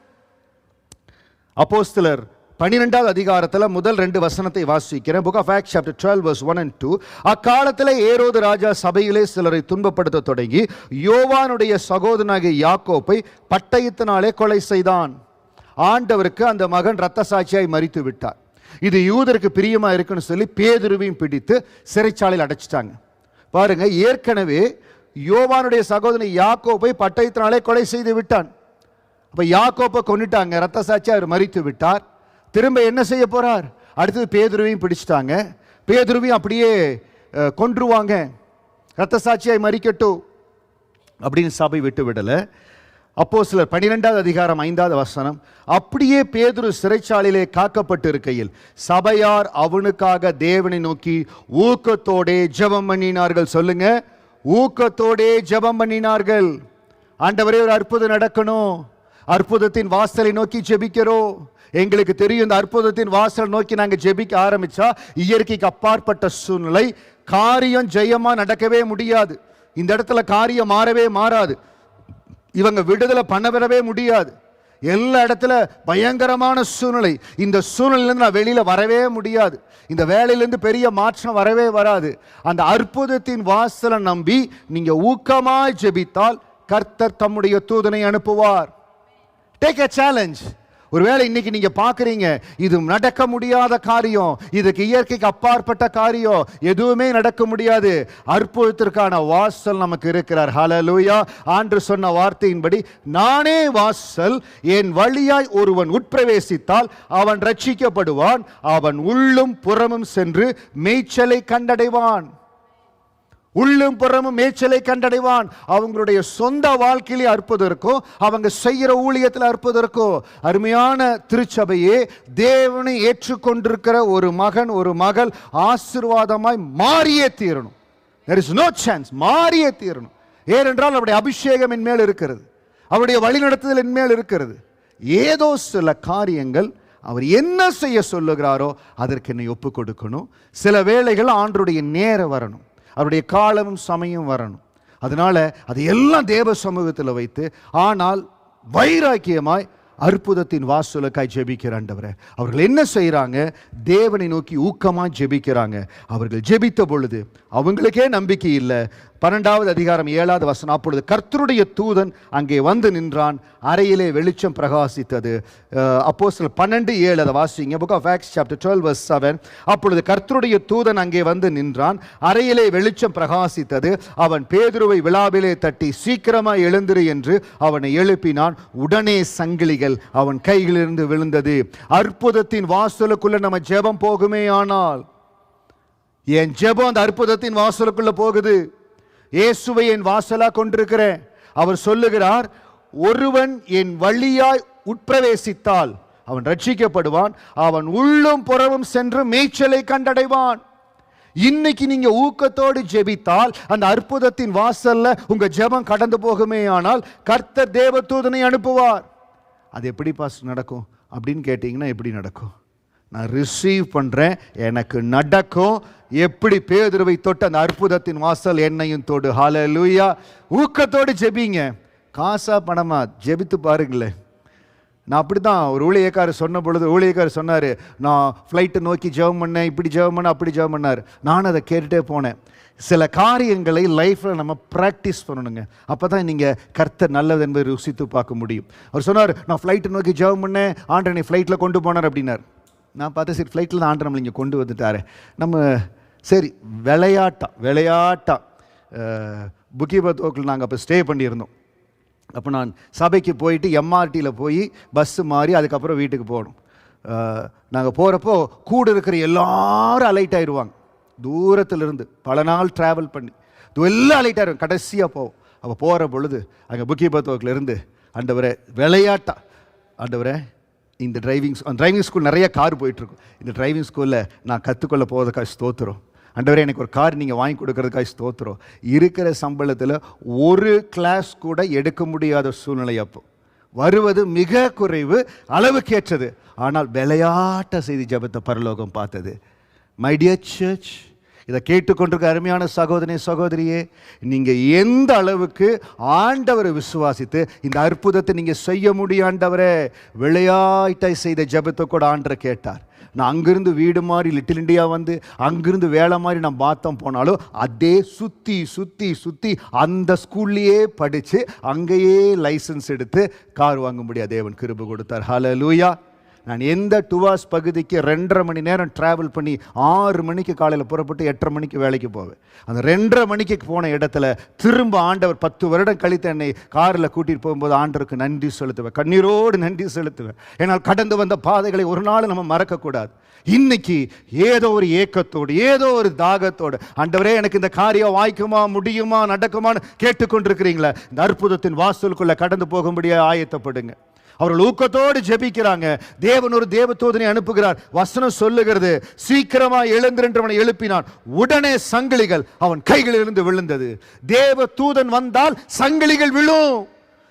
அப்போஸ்தலர் 12வது அதிகாரத்தில் முதல் 2 வசனத்தை வாசிக்கிறேன். Book of Acts chapter 12 verse 1 and 2. அக்காலத்தில் ஏரோது ராஜா சபையிலே சிலரை துன்பப்படுத்த தொடங்கி யோவானுடைய சகோதரனாகிய யாக்கோப்பை பட்டயத்தினாலே கொலை செய்தான். ஆண்டவருக்கு அந்த மகன் இரத்த சாட்சியாய் மரித்து விட்டார். இது யூதருக்கு பிரியமா இருக்குன்னு சொல்லி பேதுருவையும் பிடித்து சிறைச்சாலையில் அடைச்சிட்டாங்க. பாருங்க, ஏற்கனவே யோவானுடைய சகோதரன் யாக்கோப்பை பட்டயத்தினாலே கொலை செய்து விட்டான். அப்ப யாக்கோப்பை கொன்னுட்டாங்க, இரத்த சாட்சியாய் அவர் மரித்து விட்டார். திரும்ப என்ன செய்ய போறார்? அடுத்தது பேதுருவையும் பிடிச்சிட்டாங்க. பேதுருவையும் அப்படியே கொன்றுவாங்க, இரத்த சாட்சியாய் மரிக்கட்டும் அப்படின்னு சபை விட்டு விடல. அப்போஸ்தலர் 12வது அதிகாரம் 5வது வசனம், அப்படியே பேதுரு சிறைச்சாலையிலே காக்கப்பட்டு இருக்கையில் சபையார் அவனுக்காக தேவனை நோக்கி ஊக்கத்தோடே ஜெபம் பண்ணினார்கள். சொல்லுங்க, ஊக்கத்தோடே ஜெபம் பண்ணினார்கள். ஆண்டவரே, ஒரு அற்புதம் நடக்கணும். அற்புதத்தின் வாசலை நோக்கி ஜெபிக்கிறோம். எங்களுக்கு தெரியும், இந்த அற்புதத்தின் வாசல் நோக்கி நாங்கள் ஜெபிக்க ஆரம்பிச்சா இயற்கைக்கு அப்பாற்பட்ட சூழ்நிலை, காரியம் ஜெயமா நடக்கவே முடியாது. இந்த இடத்துல காரியம் மாறவே மாறாது. இவங்க விடுதலை பண்ணவே முடியாது. எல்லா இடத்துல பயங்கரமான சூழ்நிலை. இந்த சூழ்நிலையிலிருந்து நான் வெளியில வரவே முடியாது. இந்த வேலையிலிருந்து பெரிய மாற்றம் வரவே வராது. அந்த அற்புதத்தின் வாசலை நம்பி நீங்க ஊக்கமாய் ஜெபித்தால் கர்த்தர் தம்முடைய தூதனை அனுப்புவார். Take a challenge. ஒருவேளை இன்னைக்கு நீங்க பாக்குறீங்க, இது நடக்க முடியாத காரியம், இதுக்கு இயற்கைக்கு அப்பாற்பட்ட காரியம், எதுவுமே நடக்க முடியாது. அற்புதத்திற்கான வாசல் நமக்கு இருக்கிறார். ஹல்லேலூயா. ஆண்டு சொன்ன வார்த்தையின்படி, நானே வாசல், என் வழியாய் ஒருவன் உட்பிரவேசித்தால் அவன் ரட்சிக்கப்படுவான், அவன் உள்ளும் புறமும் சென்று மேய்ச்சலை கண்டடைவான். உள்ளும் புறமும் மேய்ச்சலை கண்டடைவான். அவங்களுடைய சொந்த வாழ்க்கையிலே அற்புதம் இருக்கும், அவங்க செய்கிற ஊழியத்தில் அற்புதம் இருக்கும். அருமையான திருச்சபையே, தேவனை ஏற்றுக்கொண்டிருக்கிற ஒரு மகன் ஒரு மகள் ஆசீர்வாதமாய் மாறியே தீரணும். There is no chance. மாறியே தீரணும். ஏனென்றால் அவருடைய அபிஷேகம் என் மேல் இருக்கிறது, அவருடைய வழிநடத்துதல் என் மேல் இருக்கிறது. ஏதோ சில காரியங்கள் அவர் என்ன செய்ய சொல்லுகிறாரோ அதற்கு என்னை ஒப்பு கொடுக்கணும். சில வேளைகள் ஆண்டவருடைய நேரம் வரணும், அவருடைய காலமும் சமயம் வரணும். அதனால அதையெல்லாம் தேவ சமூகத்தில் வைத்து, ஆனால் வைராக்கியமாய் அற்புதத்தின் வாசலுக்காய் ஜெபிக்கிறாண்டவரே. அவர்கள் என்ன செய்கிறாங்க? தேவனை நோக்கி ஊக்கமாக ஜெபிக்கிறாங்க. அவர்கள் ஜெபித்த பொழுது அவங்களுக்கே நம்பிக்கை இல்லை, 12வது அதிகாரம் 7வது வசனம். அப்பொழுது கர்த்தருடைய தூதன் அங்கே வந்து நின்றான், அறையிலே வெளிச்சம் பிரகாசித்தது. அப்போஸ்தலர் 12:7 அதை வாசிங்க. Book of Acts chapter 12:7. அப்பொழுது கர்த்தருடைய தூதன் அங்கே வந்து நின்றான், அறையிலே வெளிச்சம் பிரகாசித்தது. அவன் பேதுருவை விழாவிலே தட்டி, சீக்கிரமாய் எழுந்திரு என்று அவனை எழுப்பினான். உடனே சங்கிலிகள் அவன் கைகளிலிருந்து விழுந்தது. அற்புதத்தின் வாசலுக்குள்ள நம்ம ஜெபம் போகுமே ஆனால், என் ஜெபம் அந்த அற்புதத்தின் வாசலுக்குள்ள போகுது. இயேசுவை என் வாசலா கொண்டிருக்கிறேன். அவர் சொல்லுகிறார், ஒருவன் என் வழியாய் உட்பிரவேசித்தால் அவன் ரட்சிக்கப்படுவான், அவன் உள்ளும் புறவும் சென்று மேய்ச்சலை கண்டடைவான். இன்னைக்கு நீங்க ஊக்கத்தோடு ஜெபித்தால் அந்த அற்புதத்தின் வாசல்ல உங்க ஜெபம் கடந்து போகுமே ஆனால் கர்த்தர் தேவதூதனை அனுப்புவார். அது எப்படி பாஸ்டர் நடக்கும் அப்படின்னு கேட்டீங்கன்னா, எப்படி நடக்கும்? நான் ரிசீவ் பண்றேன், எனக்கு நடக்கும். எப்படி பேதுருவை தொட்ட அந்த அற்புதத்தின் வாசல் என்னையும் தொடு. ஹல்லேலூயா. ஊக்கத்தோடு ஜெபிங்க. காசா பணமா ஜெபித்து பாருங்களேன். நான் அப்படி தான் ஒரு ஊழியக்காரர் சொன்ன பொழுது, ஊழியக்காரர் சொன்னார், நான் ஃப்ளைட்டை நோக்கி ஜெபம் பண்ணேன், இப்படி ஜெபம் பண்ண, அப்படி ஜெபம் பண்ணார். நான் அதை கேட்டுகிட்டே போனேன். சில காரியங்களை லைஃப்பில் நம்ம ப்ராக்டிஸ் பண்ணணுங்க. அப்போ தான் நீங்கள் கர்த்தர் நல்லது என்பதை ருசித்து பார்க்க முடியும். அவர் சொன்னார், நான் ஃப்ளைட்டை நோக்கி ஜெபம் பண்ணேன், ஆண்டவனை ஃப்ளைட்டில் கொண்டு போனார் அப்படின்னார். நான் பார்த்தேன், சரி ஃப்ளைட்டில் தான் ஆண்டவர் நம்மளை இங்கே கொண்டு வந்துட்டார். நம்ம சரி விளையாட்டா புக்கிபத்தோக்கில் நாங்கள் அப்போ ஸ்டே பண்ணியிருந்தோம். அப்போ நான் சபைக்கு போயிட்டு எம்ஆர்டியில் போய் பஸ்ஸு மாறி அதுக்கப்புறம் வீட்டுக்கு போகணும். நாங்கள் போகிறப்போ கூட இருக்கிற எல்லாரும் அலைட் ஆயிடுவாங்க. தூரத்திலிருந்து பல நாள் ட்ராவல் பண்ணி எல்லாம் அலைட் ஆயிடுவாங்க. கடைசியாக போவோம். அப்போ போகிற பொழுது அங்கே புக்கிபத்தோக்கில் இருந்து, ஆண்டவரே விளையாட்டா, ஆண்டவரே இந்த டிரைவிங் ஸ்கூல் நிறைய கார் போயிட்டுருக்கும், இந்த டிரைவிங் ஸ்கூலில் நான் கற்றுக்கொள்ள போவதுக்காக ஸ்தோத்திரம். ஆண்டவரே எனக்கு ஒரு கார் நீங்கள் வாங்கி கொடுக்கறதுக்காக ஸ்தோத்திரம். இருக்கிற சம்பளத்தில் ஒரு கிளாஸ் கூட எடுக்க முடியாத சூழ்நிலை. அப்போ வருவது மிக குறைவு, அளவுக்கேற்றது. ஆனால் விளையாட்ட செய்தி ஜெபத்தை பரலோகம் பார்த்தது. மை டியர் சர்ச், இதை கேட்டுக்கொண்டிருக்க அருமையான சகோதரனே சகோதரியே, நீங்கள் எந்த அளவுக்கு ஆண்டவரை விசுவாசித்து இந்த அற்புதத்தை நீங்கள் செய்ய முடியும். ஆண்டவரே விளையாட்டை செய்த ஜெபத்தை கூட ஆண்டவர் கேட்டார். நான் அங்கிருந்து வீடு மாதிரி லிட்டில் இண்டியா வந்து அங்கிருந்து வேலை மாதிரி நான் பாத்தம் போனாலும் அதே சுற்றி அந்த ஸ்கூல்லையே படித்து அங்கேயே லைசன்ஸ் எடுத்து கார் வாங்க முடியாது. தேவன் கிருபை கொடுத்தார். ஹல்லேலூயா. நான் எந்த டுவாஸ் பகுதிக்கு 2.5 மணி நேரம் ட்ராவல் பண்ணி 6 மணிக்கு காலையில் புறப்பட்டு 8:30 மணிக்கு வேலைக்கு போவேன். அந்த 2.5 மணிக்கு போன இடத்துல திரும்ப ஆண்டவர் 10 வருடம் கழித்து என்னை காரில் கூட்டிகிட்டு போகும்போது ஆண்டவருக்கு நன்றி செலுத்துவேன், கண்ணீரோடு நன்றி செலுத்துவேன். ஏன்னால் கடந்து வந்த பாதைகளை ஒரு நாள் நம்ம மறக்கக்கூடாது. இன்னைக்கு ஏதோ ஒரு ஏக்கத்தோடு, ஏதோ ஒரு தாகத்தோடு, ஆண்டவரே எனக்கு இந்த காரியம் வாய்க்குமா, முடியுமா, நடக்குமான்னு கேட்டுக்கொண்டிருக்கிறீங்களா, இந்த அற்புதத்தின் வாசலுக்குள்ள கடந்து போகும்படியா ஆயத்தப்படுங்க. அவர்கள் ஊக்கத்தோடு ஜெபிக்கிறாங்க. தேவன் ஒரு தேவதூதனை அனுப்புகிறார். வசனம் சொல்லுகிறது, சீக்கிரமா எழுந்திரன்று அவனை எழுப்பினான். உடனே சங்கிலிகள் அவன் கைகளிலிருந்து விழுந்தது. தேவதூதன் வந்தால் சங்கிலிகள் விழும்,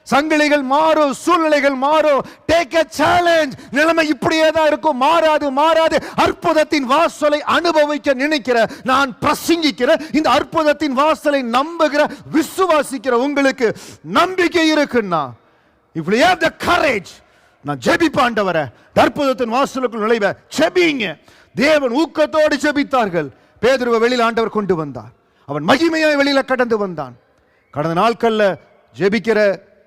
சங்கிலிகள் மாறும், சூழ்நிலைகள் மாறும். Take a challenge. நிலைமை இப்படியே தான் இருக்கும், மாறாது. அற்புதத்தின் வாசலை அனுபவிக்க நினைக்கிற, நான் பிரசங்கிக்கிற இந்த அற்புதத்தின் வாசலை நம்புகிற, விசுவாசிக்கிற உங்களுக்கு நம்பிக்கை இருக்குன்னா, if you have the courage, நான் ஜெபிப்பாண்டவரே அற்புதத்தின் வாசலுக்குள் நுழைவ ஜெபிங்க. தேவன் ஊக்கத்தோடு ஜெபித்தார்கள். பேதுருவை வெளியில் ஆண்டவர் கொண்டு வந்தார். அவன் மகிமையாய் வெளியில கடந்து வந்தான். கடந்த நாட்கள்ல ஜெபிக்கிற,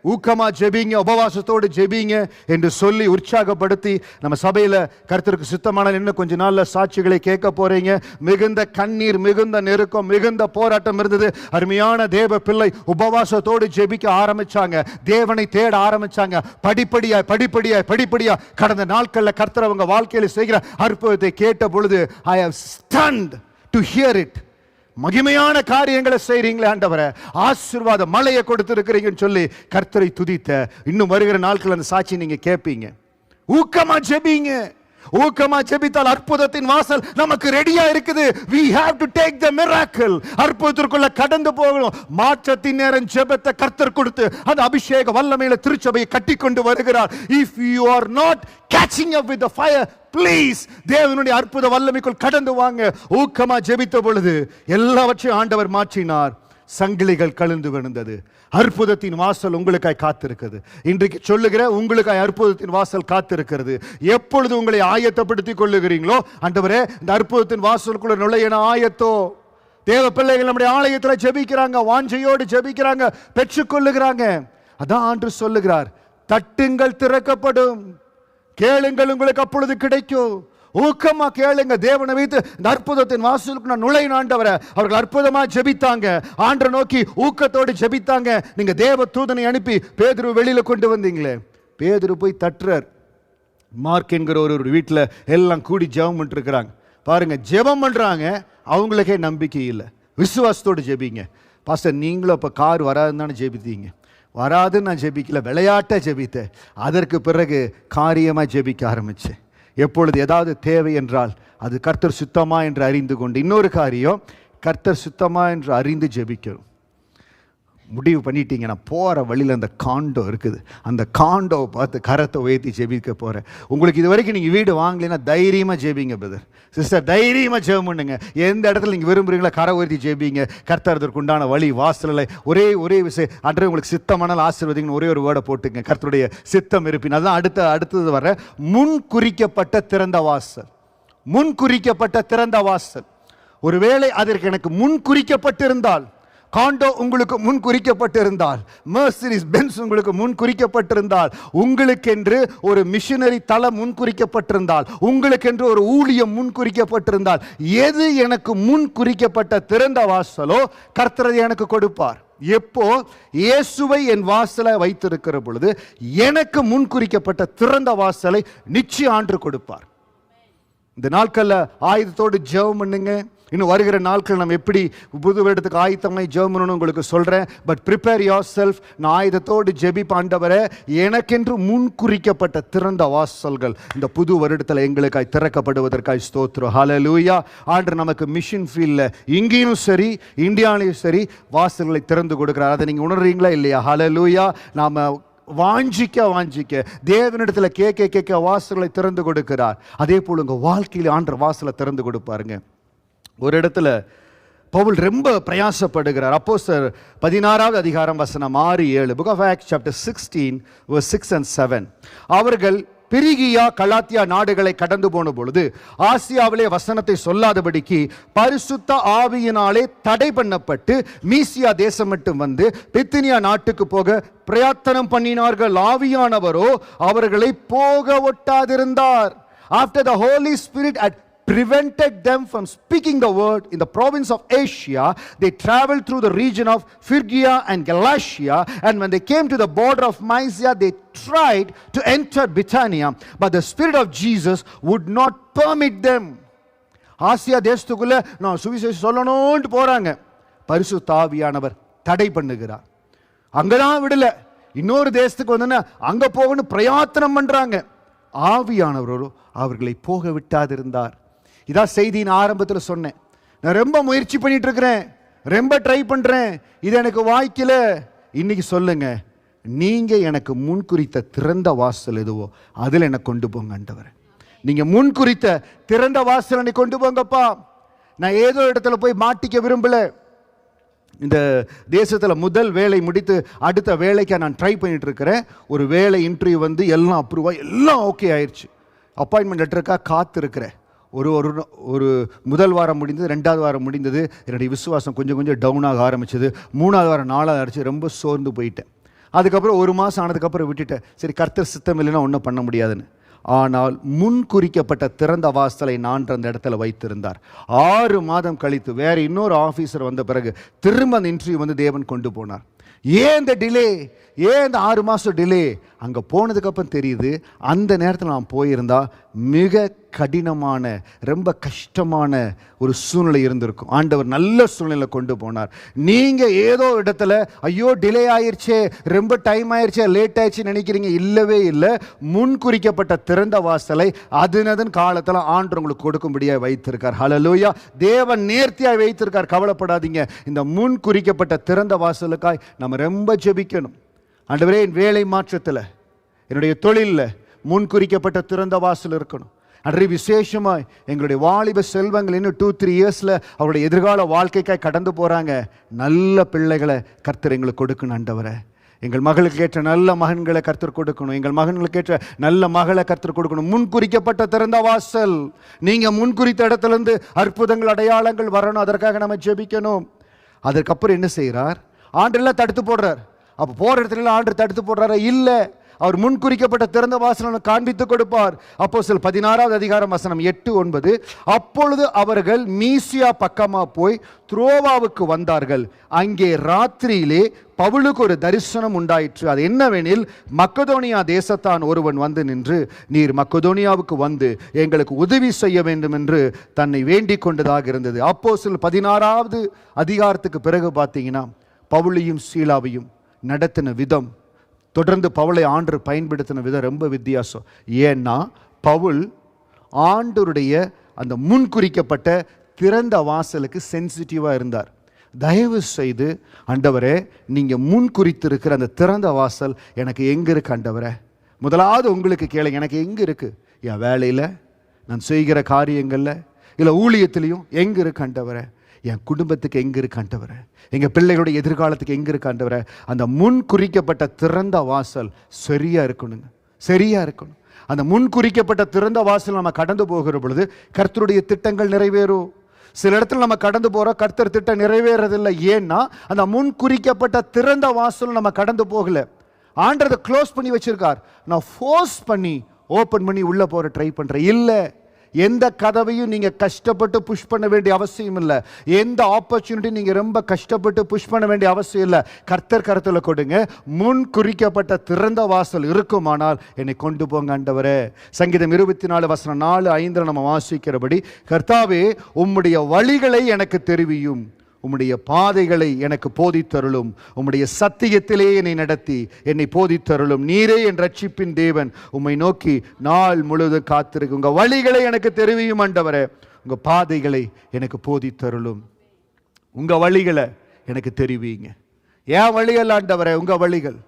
ஊக்கமா ஜெபிங்க, உபவாசத்தோடு ஜெபிங்க என்று சொல்லி உற்சாகப்படுத்தி நம்ம சபையில கர்த்தருக்கு சித்தமான இன்னும் கொஞ்ச நாள்ல சாட்சிகளை கேட்க போறீங்க. மிகுந்த கண்ணீர், மிகுந்த நெருக்கம், மிகுந்த போராட்டம் இருந்தது. அருமையான தேவ பிள்ளை உபவாசத்தோடு ஜெபிக்க ஆரம்பிச்சாங்க, தேவனை தேட ஆரம்பிச்சாங்க. படிப்படியா கடந்த நாட்கள்ல கர்த்தர் அவங்க வாழ்க்கையில் செய்கிற அற்புதத்தை கேட்ட பொழுது I have stunned to hear it. மகிமையான காரியங்களை செய்றீங்களே ஆண்டவரே, ஆசீர்வாத மழையை கொடுத்திருக்கிறீங்கன்னு சொல்லி கர்த்தரை துதித்த இன்னும் வருகிற நாட்கள் அந்த சாட்சி நீங்க கேட்பீங்க. ஊக்கமா ஜெபிங்க. ஊக்கமா ஜெபித்தால் அற்புதத்தின் வாசல் நமக்கு ரெடியா இருக்குது. we have to take the miracle. அற்புதத்திற்குள்ள கடந்து போகணும். மாற்றத்தின் நேரம் ஜெபத்தை கர்த்தர் கொடுத்து அந்த அபிஷேக வல்லமையில திருச்சபையை கட்டி கொண்டு வருகிறார். if you are not catching up with the fire, please தேவனுடைய அற்புத வல்லமைக்குள் கடந்து வாங்க. ஊக்கமா ஜெபித்த பொழுது எல்லாவற்றையும் ஆண்டவர் மாற்றினார். சங்கிலிகள் கழிந்து விழுந்தது. அற்புதத்தின் வாசல் உங்களுக்காய் காத்திருக்கிறது. இன்றைக்கு சொல்லுகிற உங்களுக்காய் அற்புதத்தின் வாசல் காத்திருக்கிறது. எப்பொழுது உங்களை ஆயத்தப்படுத்திக் கொள்ளுகிறீங்களோ, ஆண்டவரே இந்த அற்புதத்தின் வாசலுக்குள்ள நுழைய ஆயத்தோ. தேவ பிள்ளைகள் நம்முடைய ஆலயத்தில் ஜெபிக்கிறாங்க, வாஞ்சையோடு ஜெபிக்கிறாங்க, பெற்றுக்கொள்ளுகிறாங்க. அதான் ஆண்டு சொல்லுகிறார், தட்டுங்கள் திறக்கப்படும், கேளுங்கள் உங்களுக்கு அப்பொழுது கிடைக்கும். ஊக்கமா கேளுங்க, தேவனை வைத்து இந்த அற்புதத்தின் வாசலுக்கு நான் நுழைய ஆண்டவரே. அவர்கள் அற்புதமா ஜெபித்தாங்க, ஆண்டரை நோக்கி ஊக்கத்தோடு ஜெபித்தாங்க. நீங்க தேவ தூதனை அனுப்பி பேதுரு வெளியில கொண்டு வந்தீங்களே. பேதுரு போய் தட்டுறார். மார்க் என்கிற ஒரு வீட்டில் எல்லாம் கூடி ஜெபம் பண்ணிட்டு இருக்கிறாங்க. பாருங்க, ஜெபம் பண்றாங்க, அவங்களுக்கே நம்பிக்கை இல்லை. விசுவாசத்தோடு ஜெபிங்க. பாஸ்டர், நீங்களும் அப்போ கார் வராதுன்னு தானே ஜெபித்தீங்க? வராதுன்னு நான் ஜெபிக்கல, விளையாட்ட ஜெபித்தேன். அதற்கு பிறகு காரியமாக ஜெபிக்க ஆரம்பித்தேன். எப்பொழுது ஏதாவது தேவை என்றால் அது கர்த்தர் சுத்தமா என்று அறிந்து கொண்டு, இன்னொரு காரியம், கர்த்தர் சுத்தமா என்று அறிந்து ஜெபிக்கணும். முடிவு பண்ணிட்டீங்க, நான் போகிற வழியில் அந்த காண்டோ இருக்குது, அந்த காண்டோவை பார்த்து கரத்தை உயர்த்தி ஜெபிக்க போகிறேன். உங்களுக்கு இது வரைக்கும் நீங்கள் வீடு வாங்கலைன்னா தைரியமாக ஜெபிங்க பிரதர், சிஸ்டர், தைரியமாக ஜெபம் பண்ணுங்க. எந்த இடத்துல நீங்கள் விரும்புகிறீங்களோ கரை உயர்த்தி ஜெபிங்க. கர்த்தருக்கு உண்டான வழி வாசலில் ஒரே விஷயம் அன்றே உங்களுக்கு சித்தமானால் ஆசீர்வதிங்கன்னு ஒரே ஒரு வேர்டை போட்டுங்க, கர்த்தருடைய சித்தம் இருப்பின். அதுதான் அடுத்தது வர முன் குறிக்கப்பட்ட திறந்த வாசல். முன் குறிக்கப்பட்ட திறந்த வாசல். ஒருவேளை அதற்கு எனக்கு முன் குறிக்கப்பட்டிருந்தால், காண்டோ உங்களுக்கு முன் குறிக்கப்பட்டிருந்தால், மெர்சிடிஸ் பென்ஸ் உங்களுக்கு முன் குறிக்கப்பட்டிருந்தால், உங்களுக்கென்று ஒரு மிஷனரி தளம் முன் குறிக்கப்பட்டிருந்தால், உங்களுக்கென்று ஒரு ஊழியம் முன் குறிக்கப்பட்டிருந்தால், எது எனக்கு முன் குறிக்கப்பட்ட திறந்த வாசலோ கர்த்தர் எனக்கு கொடுப்பார். எப்போ? இயேசுவை என் வாசலை வைத்திருக்கிற பொழுது எனக்கு முன் குறிக்கப்பட்ட திறந்த வாசலை நிச்சயம் ஆண்டு கொடுப்பார். இந்த நாட்களில் ஆயுதத்தோடு ஜெபம் பண்ணுங்க. இன்னும் வருகிற நாட்கள் நம்ம எப்படி புது வருடத்துக்கு ஆயத்தமாய் ஜெபம் பண்ணணும்னு உங்களுக்கு சொல்கிறேன். But prepare your self. நான் ஆயுதத்தோடு ஜெபிப்ப, ஆண்டவரே எனக்கென்று முன் குறிக்கப்பட்ட திறந்த வாசல்கள் இந்த புது வருடத்தில் எங்களுக்காய் திறக்கப்படுவதற்காய் ஸ்தோத்திரம். ஹல்லேலூயா. ஆண்டவர் நமக்கு மிஷன் ஃபீல்டில் இங்கேயும் சரி இந்தியாவிலையும் சரி வாசல்களை திறந்து கொடுக்குறார். அதை நீங்கள் உணர்றீங்களா இல்லையா? ஹல்லேலூயா. நாம் வாஞ்சிக்க தேவனிடத்தில் கேட்க வாசல்களை திறந்து கொடுக்கிறார். அதே போல் உங்கள் வாழ்க்கையில் ஆண்டவர் வாசலை திறந்து கொடுப்பாருங்க. ஒரு இடத்துல பவுல் ரொம்ப பிரயாசப்படுகிறார். அப்போஸ்தலர் 16வது அதிகாரம் வசனம் 6-7, book of Acts chapter 16 verse 6 and 7. அவர்கள் பிரிகியா கலாத்தியா நாடுகளை கடந்து போன பொழுது ஆசியாவிலே வசனத்தை சொல்லாதபடிக்கு பரிசுத்த ஆவியினாலே தடை பண்ணப்பட்டு மீசியா தேசம் மட்டும் வந்து பித்தினியா நாட்டுக்கு போக பிரயத்தனம் பண்ணினார்கள். ஆவியானவரோ அவர்களை போக ஒட்டாதிருந்தார். After the Holy Spirit had prevented them from speaking the word in the province of Asia, they traveled through the region of Phrygia and Galatia, and when they came to the border of Mysia, they tried to enter Bithynia, but the Spirit of Jesus would not permit them. ஆசியா தேசத்துக்குள்ள நான் சுவிசேஷம் சொல்லணும்னு போறாங்க, பரிசுத்த ஆவியானவர் தடை பண்ணுகிறார். அங்கதான் விடல, இன்னொரு தேசத்துக்கு வந்து அங்க போகணும் பிரயத்தனம் பண்றாங்க. ஆவியானவரோ அவர்களை போக விட்டாதிருந்தார். இதான் செய்தியின் ஆரம்பத்தில் சொன்னேன். நான் ரொம்ப முயற்சி பண்ணிட்டு இருக்கிறேன், ரொம்ப ட்ரை பண்றேன், இது எனக்கு வாய்க்கல. இன்னைக்கு சொல்லுங்க, நீங்க எனக்கு முன் குறித்த திறந்த வாசல் எதுவோ அதில் எனக்கு கொண்டு போங்க ஆண்டவரே. நீங்க முன் குறித்த திறந்த வாசல் என்னை கொண்டு போங்கப்பா. நான் ஏதோ இடத்துல போய் மாட்டிக்க விரும்பல. இந்த தேசத்தில் முதல் வேலை முடித்து அடுத்த வேலைக்கு நான் ட்ரை பண்ணிட்டு இருக்கிறேன். ஒரு வேலை இன்டர்வியூ வந்து எல்லாம் அப்ரூவா, எல்லாம் ஓகே ஆயிடுச்சு. அப்பாயின்மெண்ட் லெட்டருக்காக காத்திருக்கிறேன். ஒரு முதல் வாரம் முடிந்தது, 2வது வாரம் முடிந்தது. என்னுடைய விசுவாசம் கொஞ்சம் டவுன் ஆக ஆரம்பிச்சது. 3வது வாரம் 4வது ஆரம்பிச்சு ரொம்ப சோர்ந்து போயிட்டேன். அதுக்கப்புறம் 1 மாதம் ஆனதுக்கப்புறம் விட்டுட்டேன். சரி, கர்த்தர் சித்தம் இல்லைன்னா ஒன்றும் பண்ண முடியாதுன்னு. ஆனால் முன் குறிக்கப்பட்ட திறந்த வாசலை நான் அந்த இடத்துல வைத்திருந்தார். 6 மாதம் கழித்து வேற இன்னொரு ஆஃபீஸர் வந்த பிறகு திரும்ப அந்த இன்டர்வியூ வந்து தேவன் கொண்டு போனார். ஏன் இந்த டிலே? ஏன் இந்த 6 மாதம் டிலே? அங்கே போனதுக்கப்புறம் தெரியுது, அந்த நேரத்தில் நான் போயிருந்தா மிக கடினமான ரொம்ப கஷ்டமான ஒரு சூழ்நிலை இருந்திருக்கும். ஆண்டவர் நல்ல சூழ்நிலை கொண்டு போனார். நீங்கள் ஏதோ இடத்துல ஐயோ டிலே ஆயிடுச்சே, ரொம்ப டைம் ஆயிடுச்சே, லேட் ஆயிடுச்சு நினைக்கிறீங்க. இல்லவே இல்லை. முன் குறிக்கப்பட்ட திறந்த வாசலை அதன் காலத்தில் ஆண்டவர் உங்களுக்கு கொடுக்கும்படியாக வைத்திருக்கார். ஹல்லேலூயா. தேவன் நேர்த்தியாக வைத்திருக்கார். கவலைப்படாதீங்க. இந்த முன் குறிக்கப்பட்ட திறந்த வாசலுக்காய் நம்ம ரொம்ப ஜெபிக்கணும். ஆண்டவரே, என் வேலை மாற்றத்தில், என்னுடைய தொழிலில் முன் குறிக்கப்பட்ட திறந்த வாசல் இருக்கணும். அன்றே விசேஷமாய் எங்களுடைய வாலிப செல்வங்கள் இன்னும் 2-3 இயர்ஸில் அவருடைய எதிர்கால வாழ்க்கைக்காய் கடந்து போகிறாங்க. நல்ல பிள்ளைகளை கர்த்தர் எங்களுக்கு கொடுக்கணும். ஆண்டவரே, எங்கள் மகளுக்கு ஏற்ற நல்ல மகன்களை கர்த்தர் கொடுக்கணும், எங்கள் மகன்களுக்கு ஏற்ற நல்ல மகளை கர்த்தர் கொடுக்கணும். முன்குறிக்கப்பட்ட திறந்த வாசல். நீங்கள் முன்குறித்த இடத்துலேருந்து அற்புதங்கள் அடையாளங்கள் வரணும். அதற்காக நம்ம ஜெபிக்கணும். அதற்கப்புறம் என்ன செய்கிறார்? ஆண்டெல்லாம் தடுத்து போடுறார். அப்போ போகிற இடத்துல ஆண்டு தடுத்து போடுறாரு? இல்லை, அவர் முன்குறிக்கப்பட்ட திறந்த வாசலை காண்பித்து கொடுப்பார். அப்போஸ்தலர் 16வது அதிகாரம் வசனம் 8-9. அப்பொழுது அவர்கள் மீசியா பக்கமா போய் துரோவாவுக்கு வந்தார்கள். அங்கே ராத்திரியிலே பவுலுக்கு ஒரு தரிசனம் உண்டாயிற்று. அது என்னவெனில், மக்கதோனியா தேசத்தான் ஒருவன் வந்து நின்று, நீர் மக்கதோனியாவுக்கு வந்து எங்களுக்கு உதவி செய்ய வேண்டும் என்று தன்னை வேண்டிக் கொண்டதாக இருந்தது. அப்போஸ்தலர் 16வது அதிகாரத்துக்கு பிறகு பார்த்தீங்கன்னா, பவுலையும் சீலாவையும் நடத்தின விதம், தொடர்ந்து பவுலை ஆண்டவர் பயன்படுத்தின விதம் ரொம்ப வித்தியாசம். ஏன்னா பவுல் ஆண்டவருடைய அந்த முன்குறிக்கப்பட்ட திறந்த வாசலுக்கு சென்சிட்டிவாக இருந்தார். தயவு செய்து, ஆண்டவரே, நீங்கள் முன்குறித்திருக்கிற அந்த திறந்த வாசல் எனக்கு எங்கே இருக்கு ஆண்டவரே? முதலாவது உங்களுக்கு கேளுங்க, எனக்கு எங்கே இருக்குது? என் வேலையில், நான் செய்கிற காரியங்களில், இல்லை ஊழியத்திலையும் எங்கே இருக்கு ஆண்டவரே? என் குடும்பத்துக்கு எங்கே இருக்கு ஆண்டவரே? எங்கள் பிள்ளைகளுடைய எதிர்காலத்துக்கு எங்கே இருக்கு ஆண்டவரே? அந்த முன் குறிக்கப்பட்ட திறந்த வாசல் சரியாக இருக்கணுங்க, சரியாக இருக்கணும். அந்த முன் குறிக்கப்பட்ட திறந்த வாசல் நம்ம கடந்து போகிற பொழுது கர்த்தருடைய திட்டங்கள் நிறைவேறும். சில இடத்துல நம்ம கடந்து போகிறோம், கர்த்தர் திட்டம் நிறைவேறதில்லை. ஏன்னா அந்த முன் குறிக்கப்பட்ட திறந்த வாசல் நம்ம கடந்து போகல. ஆண்டதை க்ளோஸ் பண்ணி வச்சிருக்கார். நான் ஃபோர்ஸ் பண்ணி ஓப்பன் பண்ணி உள்ளே போகிற ட்ரை பண்ணுறேன். இல்லை, எந்த கதவையும் நீங்கள் கஷ்டப்பட்டு புஷ் பண்ண வேண்டிய அவசியம் இல்லை. எந்த ஆப்பர்ச்சுனிட்டி நீங்கள் ரொம்ப கஷ்டப்பட்டு புஷ் பண்ண வேண்டிய அவசியம் இல்லை. கர்த்தர் கருத்தில் கொடுங்க. முன் குறிக்கப்பட்ட திறந்த வாசல் இருக்குமானால் என்னை கொண்டு போங்க ஆண்டவரே. சங்கீதம் 24 வசனம் 4-5 நம்ம வாசிக்கிறபடி, கர்த்தாவே, உம்முடைய வழிகளை எனக்கு தெரிவியும், உம்முடைய பாதைகளை எனக்கு போதித்தருளும், உம்முடைய சத்தியத்திலே என்னை நடத்தி என்னை போதித்தருளும். நீரே என் ரட்சிப்பின் தேவன், உம்மை நோக்கி நாள் முழுவதும் காத்திருக்கு. உங்கள் வழிகளை எனக்கு தெரிவியும் ஆண்டவரே, உங்கள் பாதைகளை எனக்கு போதித்தருளும். உங்கள் வழிகளை எனக்கு தெரிவிங்க. ஏன் வழிகள் ஆண்டவரே? உங்கள் வழிகள்.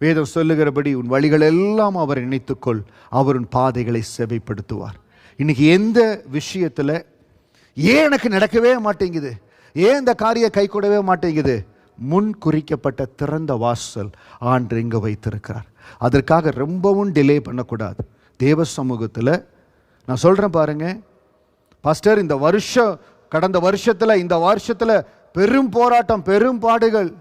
வேதம் சொல்லுகிறபடி உன் வழிகள் எல்லாம் அவர் நினைத்துக்கொள், அவர் உன் பாதைகளை செவைப்படுத்துவார். இன்னைக்கு எந்த விஷயத்தில் ஏன் எனக்கு நடக்கவே மாட்டேங்குது, ஏன் இந்த காரியம் கை கூடவே மாட்டேங்குது? முன் குறிக்கப்பட்ட திறந்த வாசல் ஆண்டு இங்கே வைத்திருக்கிறார். அதற்காக ரொம்பவும் டிலே பண்ணக்கூடாது. தேவ சமூகத்தில் நான் சொல்கிறேன் பாருங்க, பாஸ்டர், இந்த வருஷம், கடந்த வருஷத்தில், இந்த வருஷத்தில் பெரும் போராட்டம், பெரும் பாடுகள்.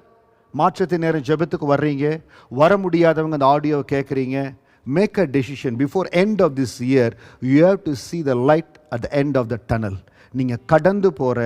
மாற்றத்தின் நேரம் ஜெபத்துக்கு வர்றீங்க, வர முடியாதவங்க அந்த ஆடியோவை கேட்குறீங்க. Make a decision before end of this year. You have to see the light at the end of the tunnel. நீங்கள் கடந்து போகிற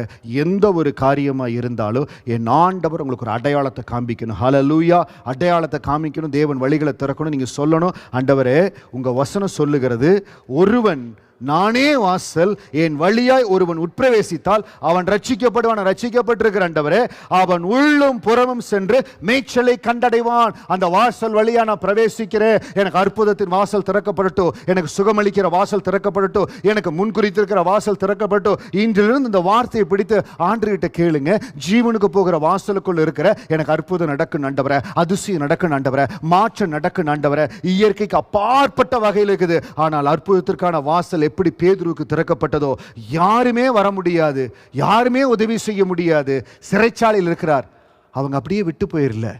எந்த ஒரு காரியமாக இருந்தாலும் என் ஆண்டவர் உங்களுக்கு ஒரு அடையாளத்தை காண்பிக்கணும். ஹல்லேலூயா. அடையாளத்தை காமிக்கணும், தேவன் வழிகளை திறக்கணும். நீங்கள் சொல்லணும், ஆண்டவரே, உங்கள் வசனம் சொல்லுகிறது, ஒருவன் நானே வாசல், என் வழியாய் ஒருவன் உட்பிரவேசித்தால் அவன் ரட்சிக்கப்படுவான். ரட்சிக்கப்பட்டிருக்கிற ஆண்டவரே, அவன் உள்ளும் புறமும் சென்று மேய்ச்சலை கண்டடைவான். அந்த வாசல் வழியா நான் பிரவேசிக்கிறேன். எனக்கு அற்புதத்தின் வாசல் திறக்கப்படட்டும், எனக்கு சுகமளிக்கிற வாசல் திறக்கப்படட்டும், எனக்கு முன்குறித்திருக்கிற வாசல் திறக்கப்படட்டும். இன்றிலிருந்து இந்த வார்த்தையை பிடித்து ஆண்டவர்கிட்ட கேளுங்க. ஜீவனுக்கு போகிற வாசலுக்குள் இருக்கிற எனக்கு அற்புதம் நடக்கும் ஆண்டவரே, அதிசயம் நடக்கும் ஆண்டவரே, மாற்றம் நடக்கும் ஆண்டவரே. இயற்கைக்கு அப்பாற்பட்ட வகையில் இருக்குது. ஆனால் அற்புதத்திற்கான வாசல் எப்படி பேதுருவுக்கு திறக்கப்பட்டதோ, யாருமே வர முடியாது, யாருமே உதவி செய்ய முடியாது. சிறைச்சாலையில் இருக்கிறார், அவங்க அப்படியே விட்டு போயிடல.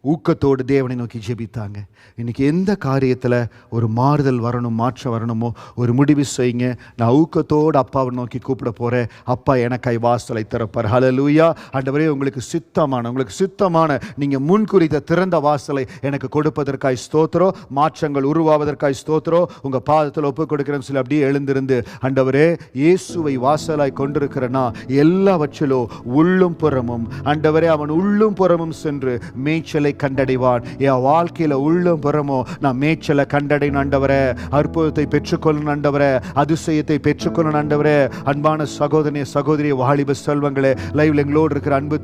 ஊக்கத்தோடு தேவனை நோக்கி ஜெபித்தாங்க. இன்னைக்கு எந்த காரியத்தில் ஒரு மாறுதல் வரணும், மாற்றம் வரணுமோ, ஒரு முடிவு செய்யுங்க. நான் ஊக்கத்தோடு அப்பாவை நோக்கி கூப்பிட போகிறேன். அப்பா எனக்காய் வாசலை திறப்பார். ஹல்லேலூயா. ஆண்டவரே, உங்களுக்கு சித்தமான நீங்கள் முன்குறித்த திறந்த வாசலை எனக்கு கொடுப்பதற்காய் ஸ்தோத்திரம். மாற்றங்கள் உருவாவதற்காய் ஸ்தோத்திரம். உங்கள் பாதத்தில் ஒப்புக் கொடுக்கிறேன்னு சொல்லி அப்படியே எழுந்திருந்து, ஆண்டவரே, இயேசுவை வாசலாய் கொண்டிருக்கிறேன்னா எல்லாவற்றிலோ உள்ளும் புறமும், ஆண்டவரே, அவன் உள்ளும் புறமும் சென்று மேய்ச்சலை கண்டடைவான். என் வாழ்க்கையில உள்ளும் புறமோ நான் மேய்ச்சலை கண்டடையும் ஆண்டவரே. அற்புதத்தை பெற்றுக்கொள்ளணும் ஆண்டவரே, அதிசயத்தை பெற்றுக்கொள்ளணும் ஆண்டவரே. அன்பான சகோதரனே, சகோதரி, வாலிப செல்வங்களே, லைவ்ல எங்களோடு இருக்கிற அன்பு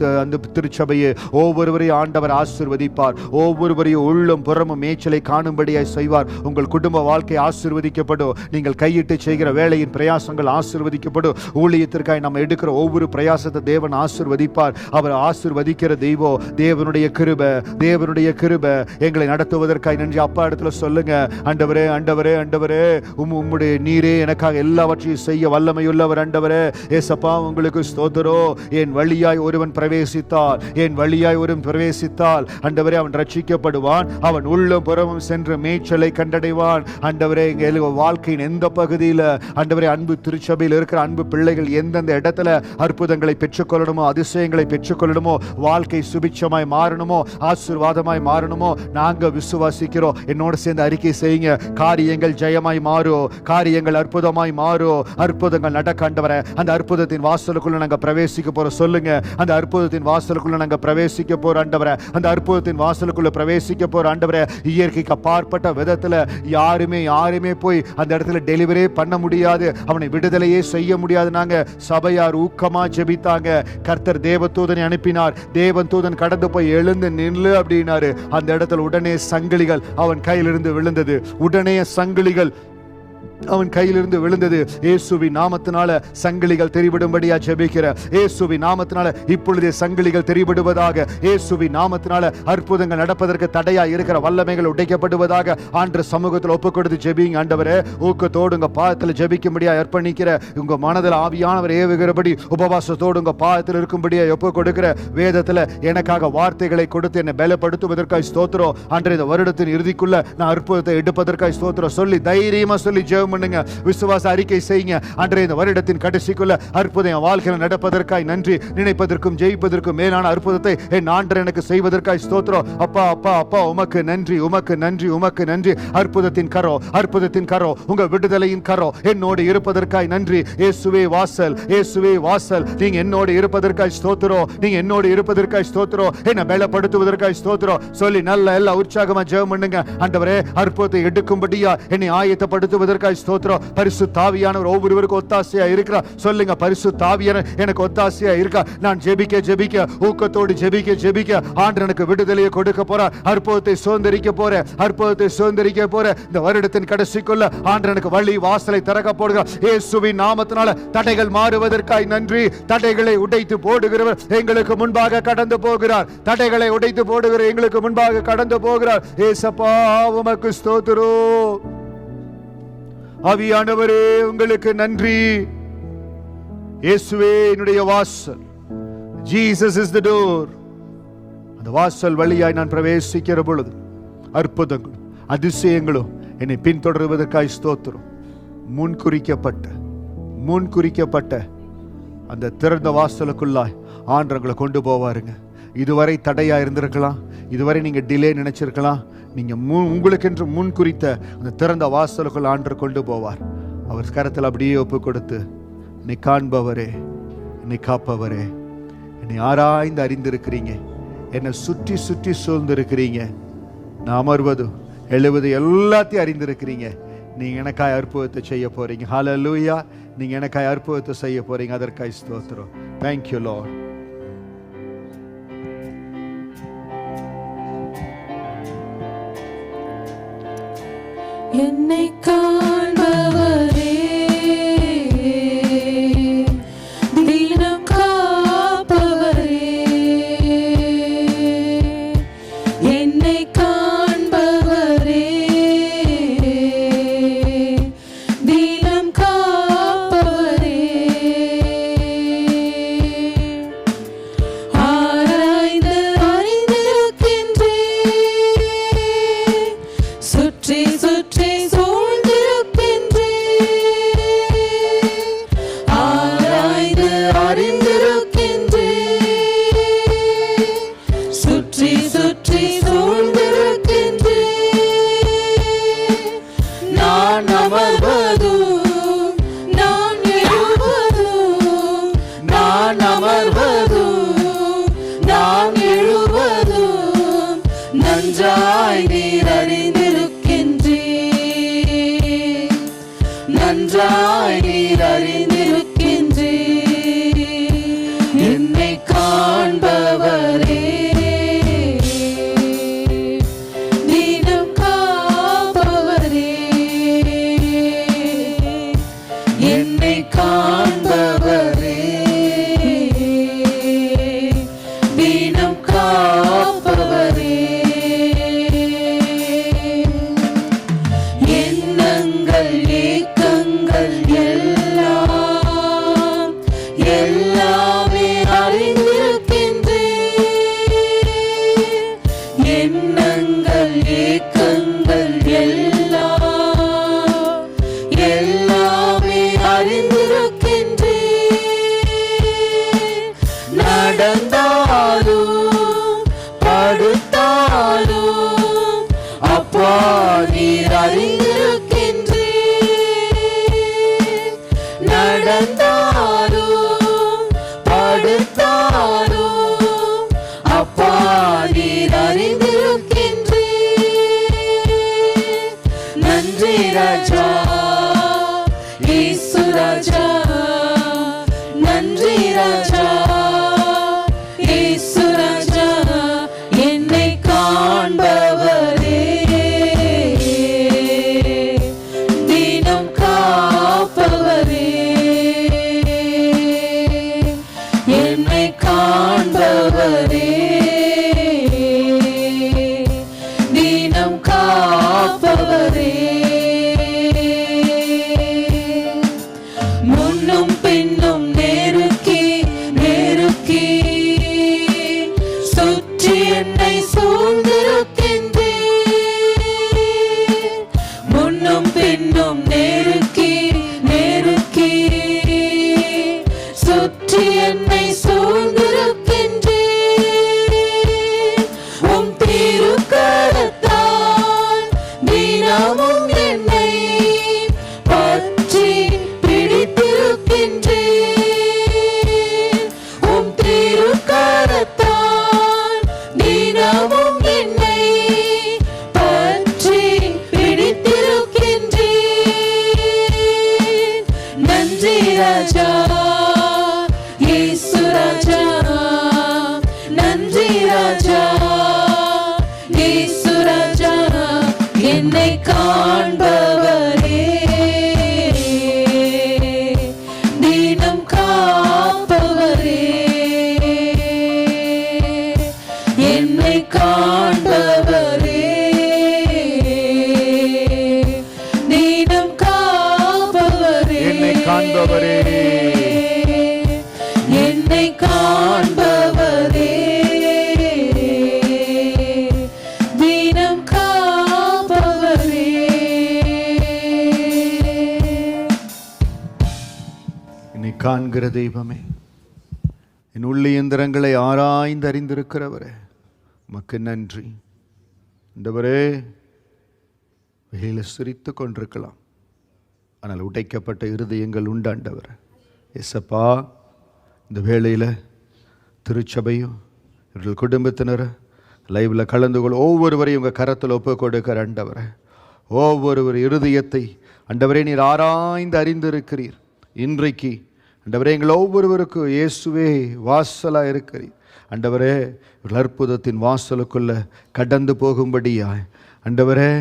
திருச்சபையே, ஒவ்வொருவரையும் ஆண்டவர் ஆசீர்வதிப்பார். ஒவ்வொருவரையும் உள்ளும் புறமும் மேய்ச்சலை காணும்படியாய் செய்வார். உங்கள் குடும்ப வாழ்க்கை ஆசீர்வதிக்கப்படும். நீங்கள் கையிட்டு செய்கிற வேலையின் பிரயாசங்கள் ஆசீர்வதிக்கப்படும். ஊழியத்திற்காக நம்ம எடுக்கிற ஒவ்வொரு பிரயாசத்தை தேவன் ஆசீர்வதிப்பார். அவர் ஆசீர்வதிக்கிற தெய்வம். தேவனுடைய கிருபை, தேவனுடைய கிருபை எங்களை நடத்துவதற்காய் நன்றி. அப்பா இடத்துல சொல்லுங்க, ஆண்டவரே ஆண்டவரே ஆண்டவரே, உம்முடைய நீரே எனக்காக எல்லாவற்றையும் செய்ய வல்லமையுள்ளவர் ஆண்டவரே. ஏசப்பா உங்களுக்கு ஸ்தோத்திரம். என் வழியாய் ஒருவன் பிரவேசித்தால், என் வழியாய் ஒருவன் பிரவேசித்தால் ஆண்டவரே அவன் ரட்சிக்கப்படுவான், அவன் உள்ளும் புறமும் சென்று மேய்ச்சலை கண்டடைவான். ஆண்டவரே எங்கள் வாழ்க்கையின் எந்த பகுதியில் ஆண்டவரே அன்பு திருச்சபையில் இருக்கிற அன்பு பிள்ளைகள் எந்தெந்த இடத்துல அற்புதங்களை பெற்றுக்கொள்ளணுமோ, அதிசயங்களை பெற்றுக்கொள்ளணுமோ, வாழ்க்கை சுபிட்சமாய் மாறணுமோ, ஆசீர்வாதமாய் மாறணுமோ, நாங்க விசுவாசிக்கிறோம். என்னோட சேர்ந்து அறிக்கை செய்யுங்க. காரியங்கள் ஜெயமாய் மாறும், காரியங்கள் அற்புதமாய் மாறும், அற்புதங்கள் நடக்க ஆண்டவரே. அந்த அற்புதத்தின் வாசலுக்குள்ள நாங்க பிரவேசிக்க போறோம். சொல்லுங்க, அந்த அற்புதத்தின் வாசலுக்குள்ள நாங்க பிரவேசிக்க போறோம் ஆண்டவரே. அந்த அற்புதத்தின் வாசலுக்குள்ள பிரவேசிக்க போறோம் ஆண்டவரே. இயற்கைக்கு அப்பாற்பட்ட விதத்துல யாருமே போய் அந்த இடத்துல டெலிவரி பண்ண முடியாது, அவனை விடுதலையே செய்ய முடியாது. நாங்க சபையார் ஊக்கமா ஜெபித்தாங்க. கர்த்தர் தேவதூதனை அனுப்பினார். தேவதூதன் கடந்து போய் எழுந்து நில்லு அப்படின்னாரு. அந்த இடத்துல உடனே சங்கிலிகள் அவன் கையிலிருந்து விழுந்தது. உடனே சங்கிலிகள் அவன் கையிலிருந்து விழுந்தது. இயேசுவின் நாமத்தினால சங்கிலிகள் தெரிவிடும்படியா ஜெபிக்கிற. இயேசுவின் நாமத்தினால இப்பொழுதே சங்கிலிகள் தெரிவிடுவதாக. இயேசுவின் நாமத்தினால அற்புதங்கள் நடப்பதற்கு தடையா இருக்கிற வல்லமைகள் உடைக்கப்படுவதாக. ஆண்டு சமூகத்தில் ஒப்பு கொடுத்து ஜெபிங்க. ஆண்டவரே ஊக்கத்தோடு உங்க பாதத்தில் ஜெபிக்கும்படியா அர்ப்பணிக்கிற. உங்க மனதில் ஆவியானவர் ஏவுகிறபடி உபவாசத்தோடு உங்க பாதத்தில் இருக்கும்படியா ஒப்பு கொடுக்கிற. வேதத்தில் எனக்காக வார்த்தைகளை கொடுத்து என்னை பலப்படுத்துவதற்காக ஸ்தோத்திரம். அன்றைய இந்த வருடத்தின் இறுதிக்குள்ள நான் அற்புதத்தை எடுப்பதற்காக ஸ்தோத்திரம் சொல்லி தைரியமா சொல்லி ஜெபம் பண்ணுங்க. விசுவாச அறிக்கை செய்யுங்க. அன்றைய இந்த வருடத்தின் கடைசிக்குள்ள அற்புதம் வாழ்க்கையில் நடப்பதற்காய் நன்றி. நினைப்பதற்கும் ஜெயிப்பதற்கும் மேலான அற்புதத்தை என் ஆண்டவர் எனக்கு செய்வதற்காய் ஸ்தோத்திரம். அப்பா அப்பா அப்பா உமக்கு நன்றி, உமக்கு நன்றி, உமக்கு நன்றி. அற்புதத்தின் கரோ, அற்புதத்தின் கரோ, உங்க விடுதலையின் கரோ என்னோடு இருப்பதற்காய் நன்றி. இயேசுவே வாசல், இயேசுவே வாசல். நீங்க என்னோடு இருப்பதற்காய் ஸ்தோத்திரம், நீங்க என்னோடு இருப்பதற்காய் ஸ்தோத்திரம், என்னை பலப்படுத்துவதற்காய் ஸ்தோத்திரம் சொல்லி நல்ல எல்லாம் உற்சாகமா ஜெபம் பண்ணுங்க. ஆண்டவரே அற்புதத்தை எடுக்கும்படியா என்னை ஆயத்தப்படுத்துவதற்காய் ஸ்தோத்திரம். பரிசுத்த ஆவியானவர் ஒவ்வொருவருக்கும் ஒத்தாசையா இருக்கிறார். சொல்லுங்க, பரிசுத்த ஆவியானவர் எனக்கு ஒத்தாசையா இருக்கா. நான் ஜெபிக்க ஜெபிக்க, ஊக்கத்தோடு ஜெபிக்க ஜெபிக்க ஆண்டவர் எனக்கு விடுதலையை கொடுக்க போறார். அற்புதத்தை சுதந்திரிக்க போறேன், அற்புதத்தை சுதந்திரிக்க போறேன். இந்த வருடத்தின் கடைசிக்குள்ள ஆண்டவர் எனக்கு வழி வாசலை திறக்க போடுகிறார். இயேசுவின் நாமத்தினால தடைகள் மாறுவதற்காய் நன்றி. தடைகளை உடைத்து போடுகிறவர் எங்களுக்கு முன்பாக கடந்து போகிறார். தடைகளை உடைத்து போடுகிற எங்களுக்கு முன்பாக கடந்து போகிறார். ஏசப்பா உமக்கு ஸ்தோத்திரம். ஆவியானவரே உங்களுக்கு நன்றி. இயேசுவே என்னுடைய வாசல். Jesus is the door. அந்த வாசல் வழியாய் நான் பிரவேசிக்கிற பொழுது அற்புதங்களும் அதிசயங்களும் என்னை பின்தொடர்வதற்காய் ஸ்தோத்திரம். முன்குறிக்கப்பட்ட அந்த திறந்த வாசலுக்குள்ளாய் ஆண்டவர்களை கொண்டு போவாருங்க. இதுவரை தடையா இருந்திருக்கலாம், இதுவரை நீங்க டிலே நினைச்சிருக்கலாம். நீங்க உங்களுக்கென்று முன் குறித்த அந்த திறந்த வாசலுக்குள் ஆண்டவர் கொண்டு போவார். அவர் கரத்தில் அப்படியே ஒப்பு கொடுத்து, என்னை காண்பவரே, என்னை காப்பவரே, என்னை ஆராய்ந்து அறிந்திருக்கிறீங்க, என்னை சுற்றி சுற்றி சூழ்ந்திருக்கிறீங்க, நான் அமர்வது எழுவது எல்லாத்தையும் அறிந்திருக்கிறீங்க. நீங்க எனக்காய் அற்புதத்தை செய்ய போறீங்க. ஹல்லேலூயா. நீங்க எனக்காய் அற்புதத்தை செய்ய போறீங்க. அதற்காய் ஸ்தோத்திரம். Thank you Lord. என்னை காண்பவரே, தினம் காப்பவரே, என்னை காண்பவரே, தினம் காப்பவரே, ஆராய்ந்து அறிந்திருக்கின்றேன், சுற்றி சுற்றி சூழ்ந்திருக்கின்றேன், நீர் அறிந்திருக்கின்றீர். நடந்தாலும் படுத்தாலும் அப்பா நீர் அறிந்திருக்கின்றீர். நன்றி ராஜா இயேசு ராஜா, நன்றி ராஜா இயேசு ராஜா, என்னை காண்பவரே, தினம் காப்பவரே, என்னை காண்பவரே, தினம் காப்பவரே. முன்னும் பின்னும் நெருக்கி நெருக்கி சுற்றி என்னை சூழ்ந்திருக்கின்றீர். முன்னும் பின்னும் நெருக்கி நெருக்கி சுற்றி என்னை சூழ்ந்திருக்கின்றீர். உம் திருக்கரத்தால் தினமும் என்னை பற்றி பிடித்திருக்கின்றீர். உம் திருக்கரத்தால் தினமும் என்னை பற்றி பிடித்திருக்கின்றீர். நன்றி ராஜா இயேசு ராஜா, நன்றி ராஜா இயேசு ராஜா, என்னை காண்பவரே, தினம் காப்பவரே, என்னை காண்பவரே, தினம் காப்பவரே, என்னை காண்பவரே, என்னை காண்பவரே, தினம் காப்பவரே. என்னை காண்கிற தெய்வமே, என் உள்ளியந்திரங்களை ஆராய்ந்து அறிந்திருக்கிறவரே, உமக்கு நன்றி. ஆண்டவரே, வெளியில சிரித்து கொண்டிருக்கலாம், ஆனால் உடைக்கப்பட்ட இருதயங்கள் உண்டு ஆண்டவரே. எசப்பா, இந்த வேளையில் திருச்சபையும் இவர்கள் குடும்பத்தினர் லைவில் கலந்து கொள்ள ஒவ்வொருவரையும் உங்கள் கரத்தில் ஒப்பு கொடுக்கிற ஆண்டவரே, ஒவ்வொருவர் இருதயத்தை ஆண்டவரே நீர் ஆராய்ந்து அறிந்திருக்கிறீர். இன்றைக்கு ஆண்டவரே எங்கள் ஒவ்வொருவருக்கும் இயேசுவே வாசலாக இருக்கிறீர். ஆண்டவரே, இவர்கள் அற்புதத்தின் வாசலுக்குள்ள கடந்து போகும்படியாய், ஆண்டவரே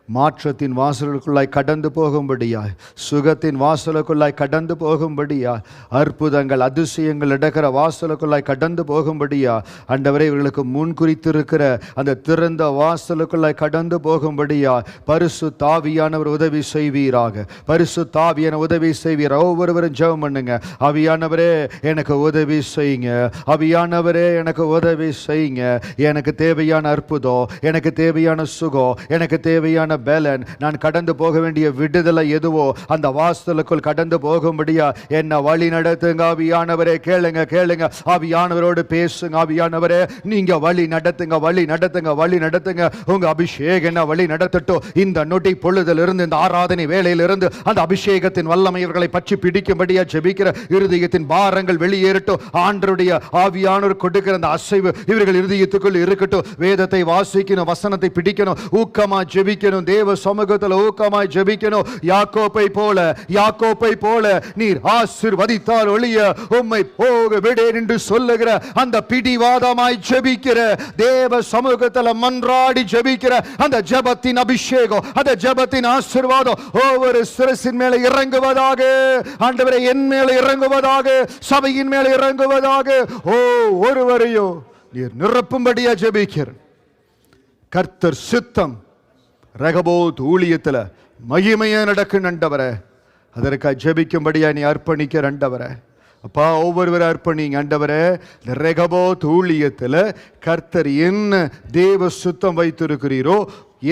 மாற்றத்தின் வாசலுக்குள்ளாய் கடந்து போகும்படியாய், சுகத்தின் வாசலுக்குள்ளாய் கடந்து போகும்படியாய், அற்புதங்கள் அதிசயங்கள் நடக்கிற வாசலுக்குள்ளாய் கடந்து போகும்படியா ஆண்டவரே இவர்களுக்கு முன் குறித்திருக்கிற அந்த திறந்த வாசலுக்குள்ளாய் கடந்து போகும்படியா பரிசுத்த ஆவியானவர் உதவி செய்வீராக. பரிசுத்த ஆவியான உதவி செய்வீர். ஒவ்வொருவரும் ஜெபம் பண்ணுங்க. ஆவியானவரே எனக்கு உதவி செய்யுங்க, ஆவியானவரே எனக்கு உதவி செய்யுங்க. எனக்கு தேவையான அற்புதம், எனக்கு தேவையான சுகம், எனக்கு தேவையான பலன், நான் கடந்து போக வேண்டிய விடுதலை எதுவோ அந்த வாசலுக்குள் கடந்து போகும்படியா என்ன வழி நடத்துங்க. ஆவியானவரே கேளுங்க கேளுங்க, ஆவியானவரோடு பேசுங்க. ஆவியானவரே நீங்க வழி நடத்துங்க, வழி நடத்துங்க, வழி நடத்துங்க. உங்க அபிஷேகம் என்ன வழி நடத்தட்டும். இந்த நொடி பொழுதிலிருந்து, இந்த ஆராதனை வேளையிலிருந்து அந்த அபிஷேகத்தின் வல்லமை இவர்களை பற்றி பிடிக்கும்படியா ஜெபிக்கிற இருதயத்தின் பாரங்கள் வெளியேறட்டும். ஆண்டருடைய ஆவியானவர் கொடுக்கிற அந்த அசைவு இவர்கள் இருதயத்துக்குள் இருக்கட்டும். வேதத்தை வாசிக்கணும், வசனத்தை பிடிக்கணும், ஊக்கமா ஜெபிக்கணும், தேவ சமூகத்தில் ஊக்கமாய் ஜெபிக்கணும். யாக்கோப்பை போல நீர் ஆசீர்வதித்தால் ஒழிய உம்மை போக விடேன் என்று சொல்லுகிற அந்த பிடிவாதமாய் ஜெபிக்கிற, தேவ சமூகத்தில் மன்றாடி ஜெபிக்கிற அந்த ஜெபத்தின் அபிஷேகம், அந்த ஜெபத்தின் ஆசீர்வாதம் ஒவ்வொரு சிரசின் மேலே இறங்குவதாக. ஆண்டவரே என் மேலே இறங்குவதாக, சபையின் மேலே இறங்குவதாக. ஒருவரையும் நீர் நிரப்பும்படியா ஜெபிக்கிறேன். கர்த்தர் சித்தம் ரகபோத் ஊழியத்தில் மகிமையா நடக்கும் ஆண்டவரே. அதற்காக ஜெபிக்கும்படியா நீ அர்ப்பணிக்கிற ஆண்டவரே. அப்பா ஒவ்வொருவரை அர்ப்பணிங்க ஆண்டவரே. ரெகபோத் ஊழியத்தில் கர்த்தர் என்ன தேவ சுத்தம் வைத்திருக்கிறீரோ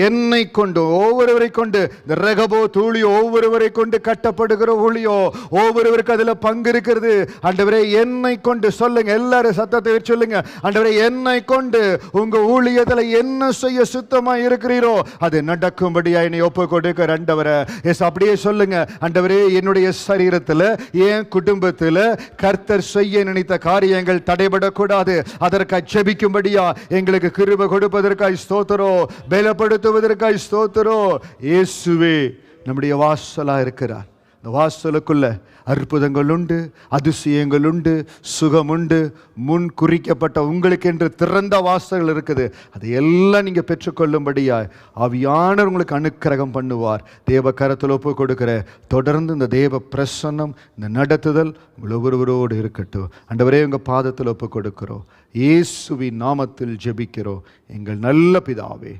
என்னை கொண்டு, ஒவ்வொருவரை கொண்டு, இந்த ரெகபோ ஊழியோ ஒவ்வொருவரை கொண்டு கட்டப்படுகிற ஊழியோ ஒவ்வொருவருக்கு அதுல பங்கு இருக்கிறது. ஆண்டவரே என்னை கொண்டு சொல்லுங்க, எல்லாரும் சத்தத்தை வச்சு சொல்லுங்க, ஆண்டவரே என்னை கொண்டு உங்க ஊழியத்துல என்ன செய்ய சுத்தமா இருக்கிறீரோ அது நடக்கும்படியா என்னை ஒப்பு கொடுக்கிற ஆண்டவரே. எஸ், அப்படியே சொல்லுங்க, ஆண்டவரே என்னுடைய சரீரத்துல என் குடும்பத்துல கர்த்தர் செய்ய நினைத்த காரியங்கள் தடைபடக்கூடாது, அதற்காக ஜெபிக்கும்படியா எங்களுக்கு கிருபை கொடுப்பதற்காய் ஸ்தோத்திரம், பலப்படுத்துவதற்காய் ஸ்தோத்திரம். இயேசுவே நம்முடைய வாசலா இருக்கிறார். இந்த வாசலுக்குள்ள அற்புதங்கள் உண்டு, அதிசயங்கள் உண்டு, சுகம் உண்டு. முன் குறிக்கப்பட்ட உங்களுக்கு என்று திறந்த வாசல்கள் இருக்குது. அதையெல்லாம் நீங்க பெற்றுக்கொள்ளும்படியா ஆவியானவர் உங்களுக்கு அனுக்கிரகம் பண்ணுவார். தேவ கரத்தில் ஒப்பு கொடுக்கிற தொடர்ந்து இந்த தேவ பிரசன்னம், இந்த நடத்துதல் உங்கள் ஒவ்வொருவரோடு இருக்கட்டும். ஆண்டவரே உங்க பாதத்தில் ஒப்பு கொடுக்கிறோம். இயேசுவின் நாமத்தில் ஜெபிக்கிறோம் எங்கள் நல்ல பிதாவே.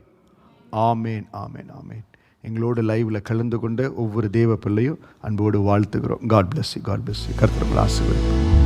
ஆமேன், ஆமேன், ஆமேன். எங்களோடு லைவ்ல கலந்து கொண்ட ஒவ்வொரு தேவ பிள்ளையும் அன்போடு வாழ்த்துகிறோம். God bless you, God bless you. கர்த்தர் உங்களை ஆசீர்வதிப்பார்.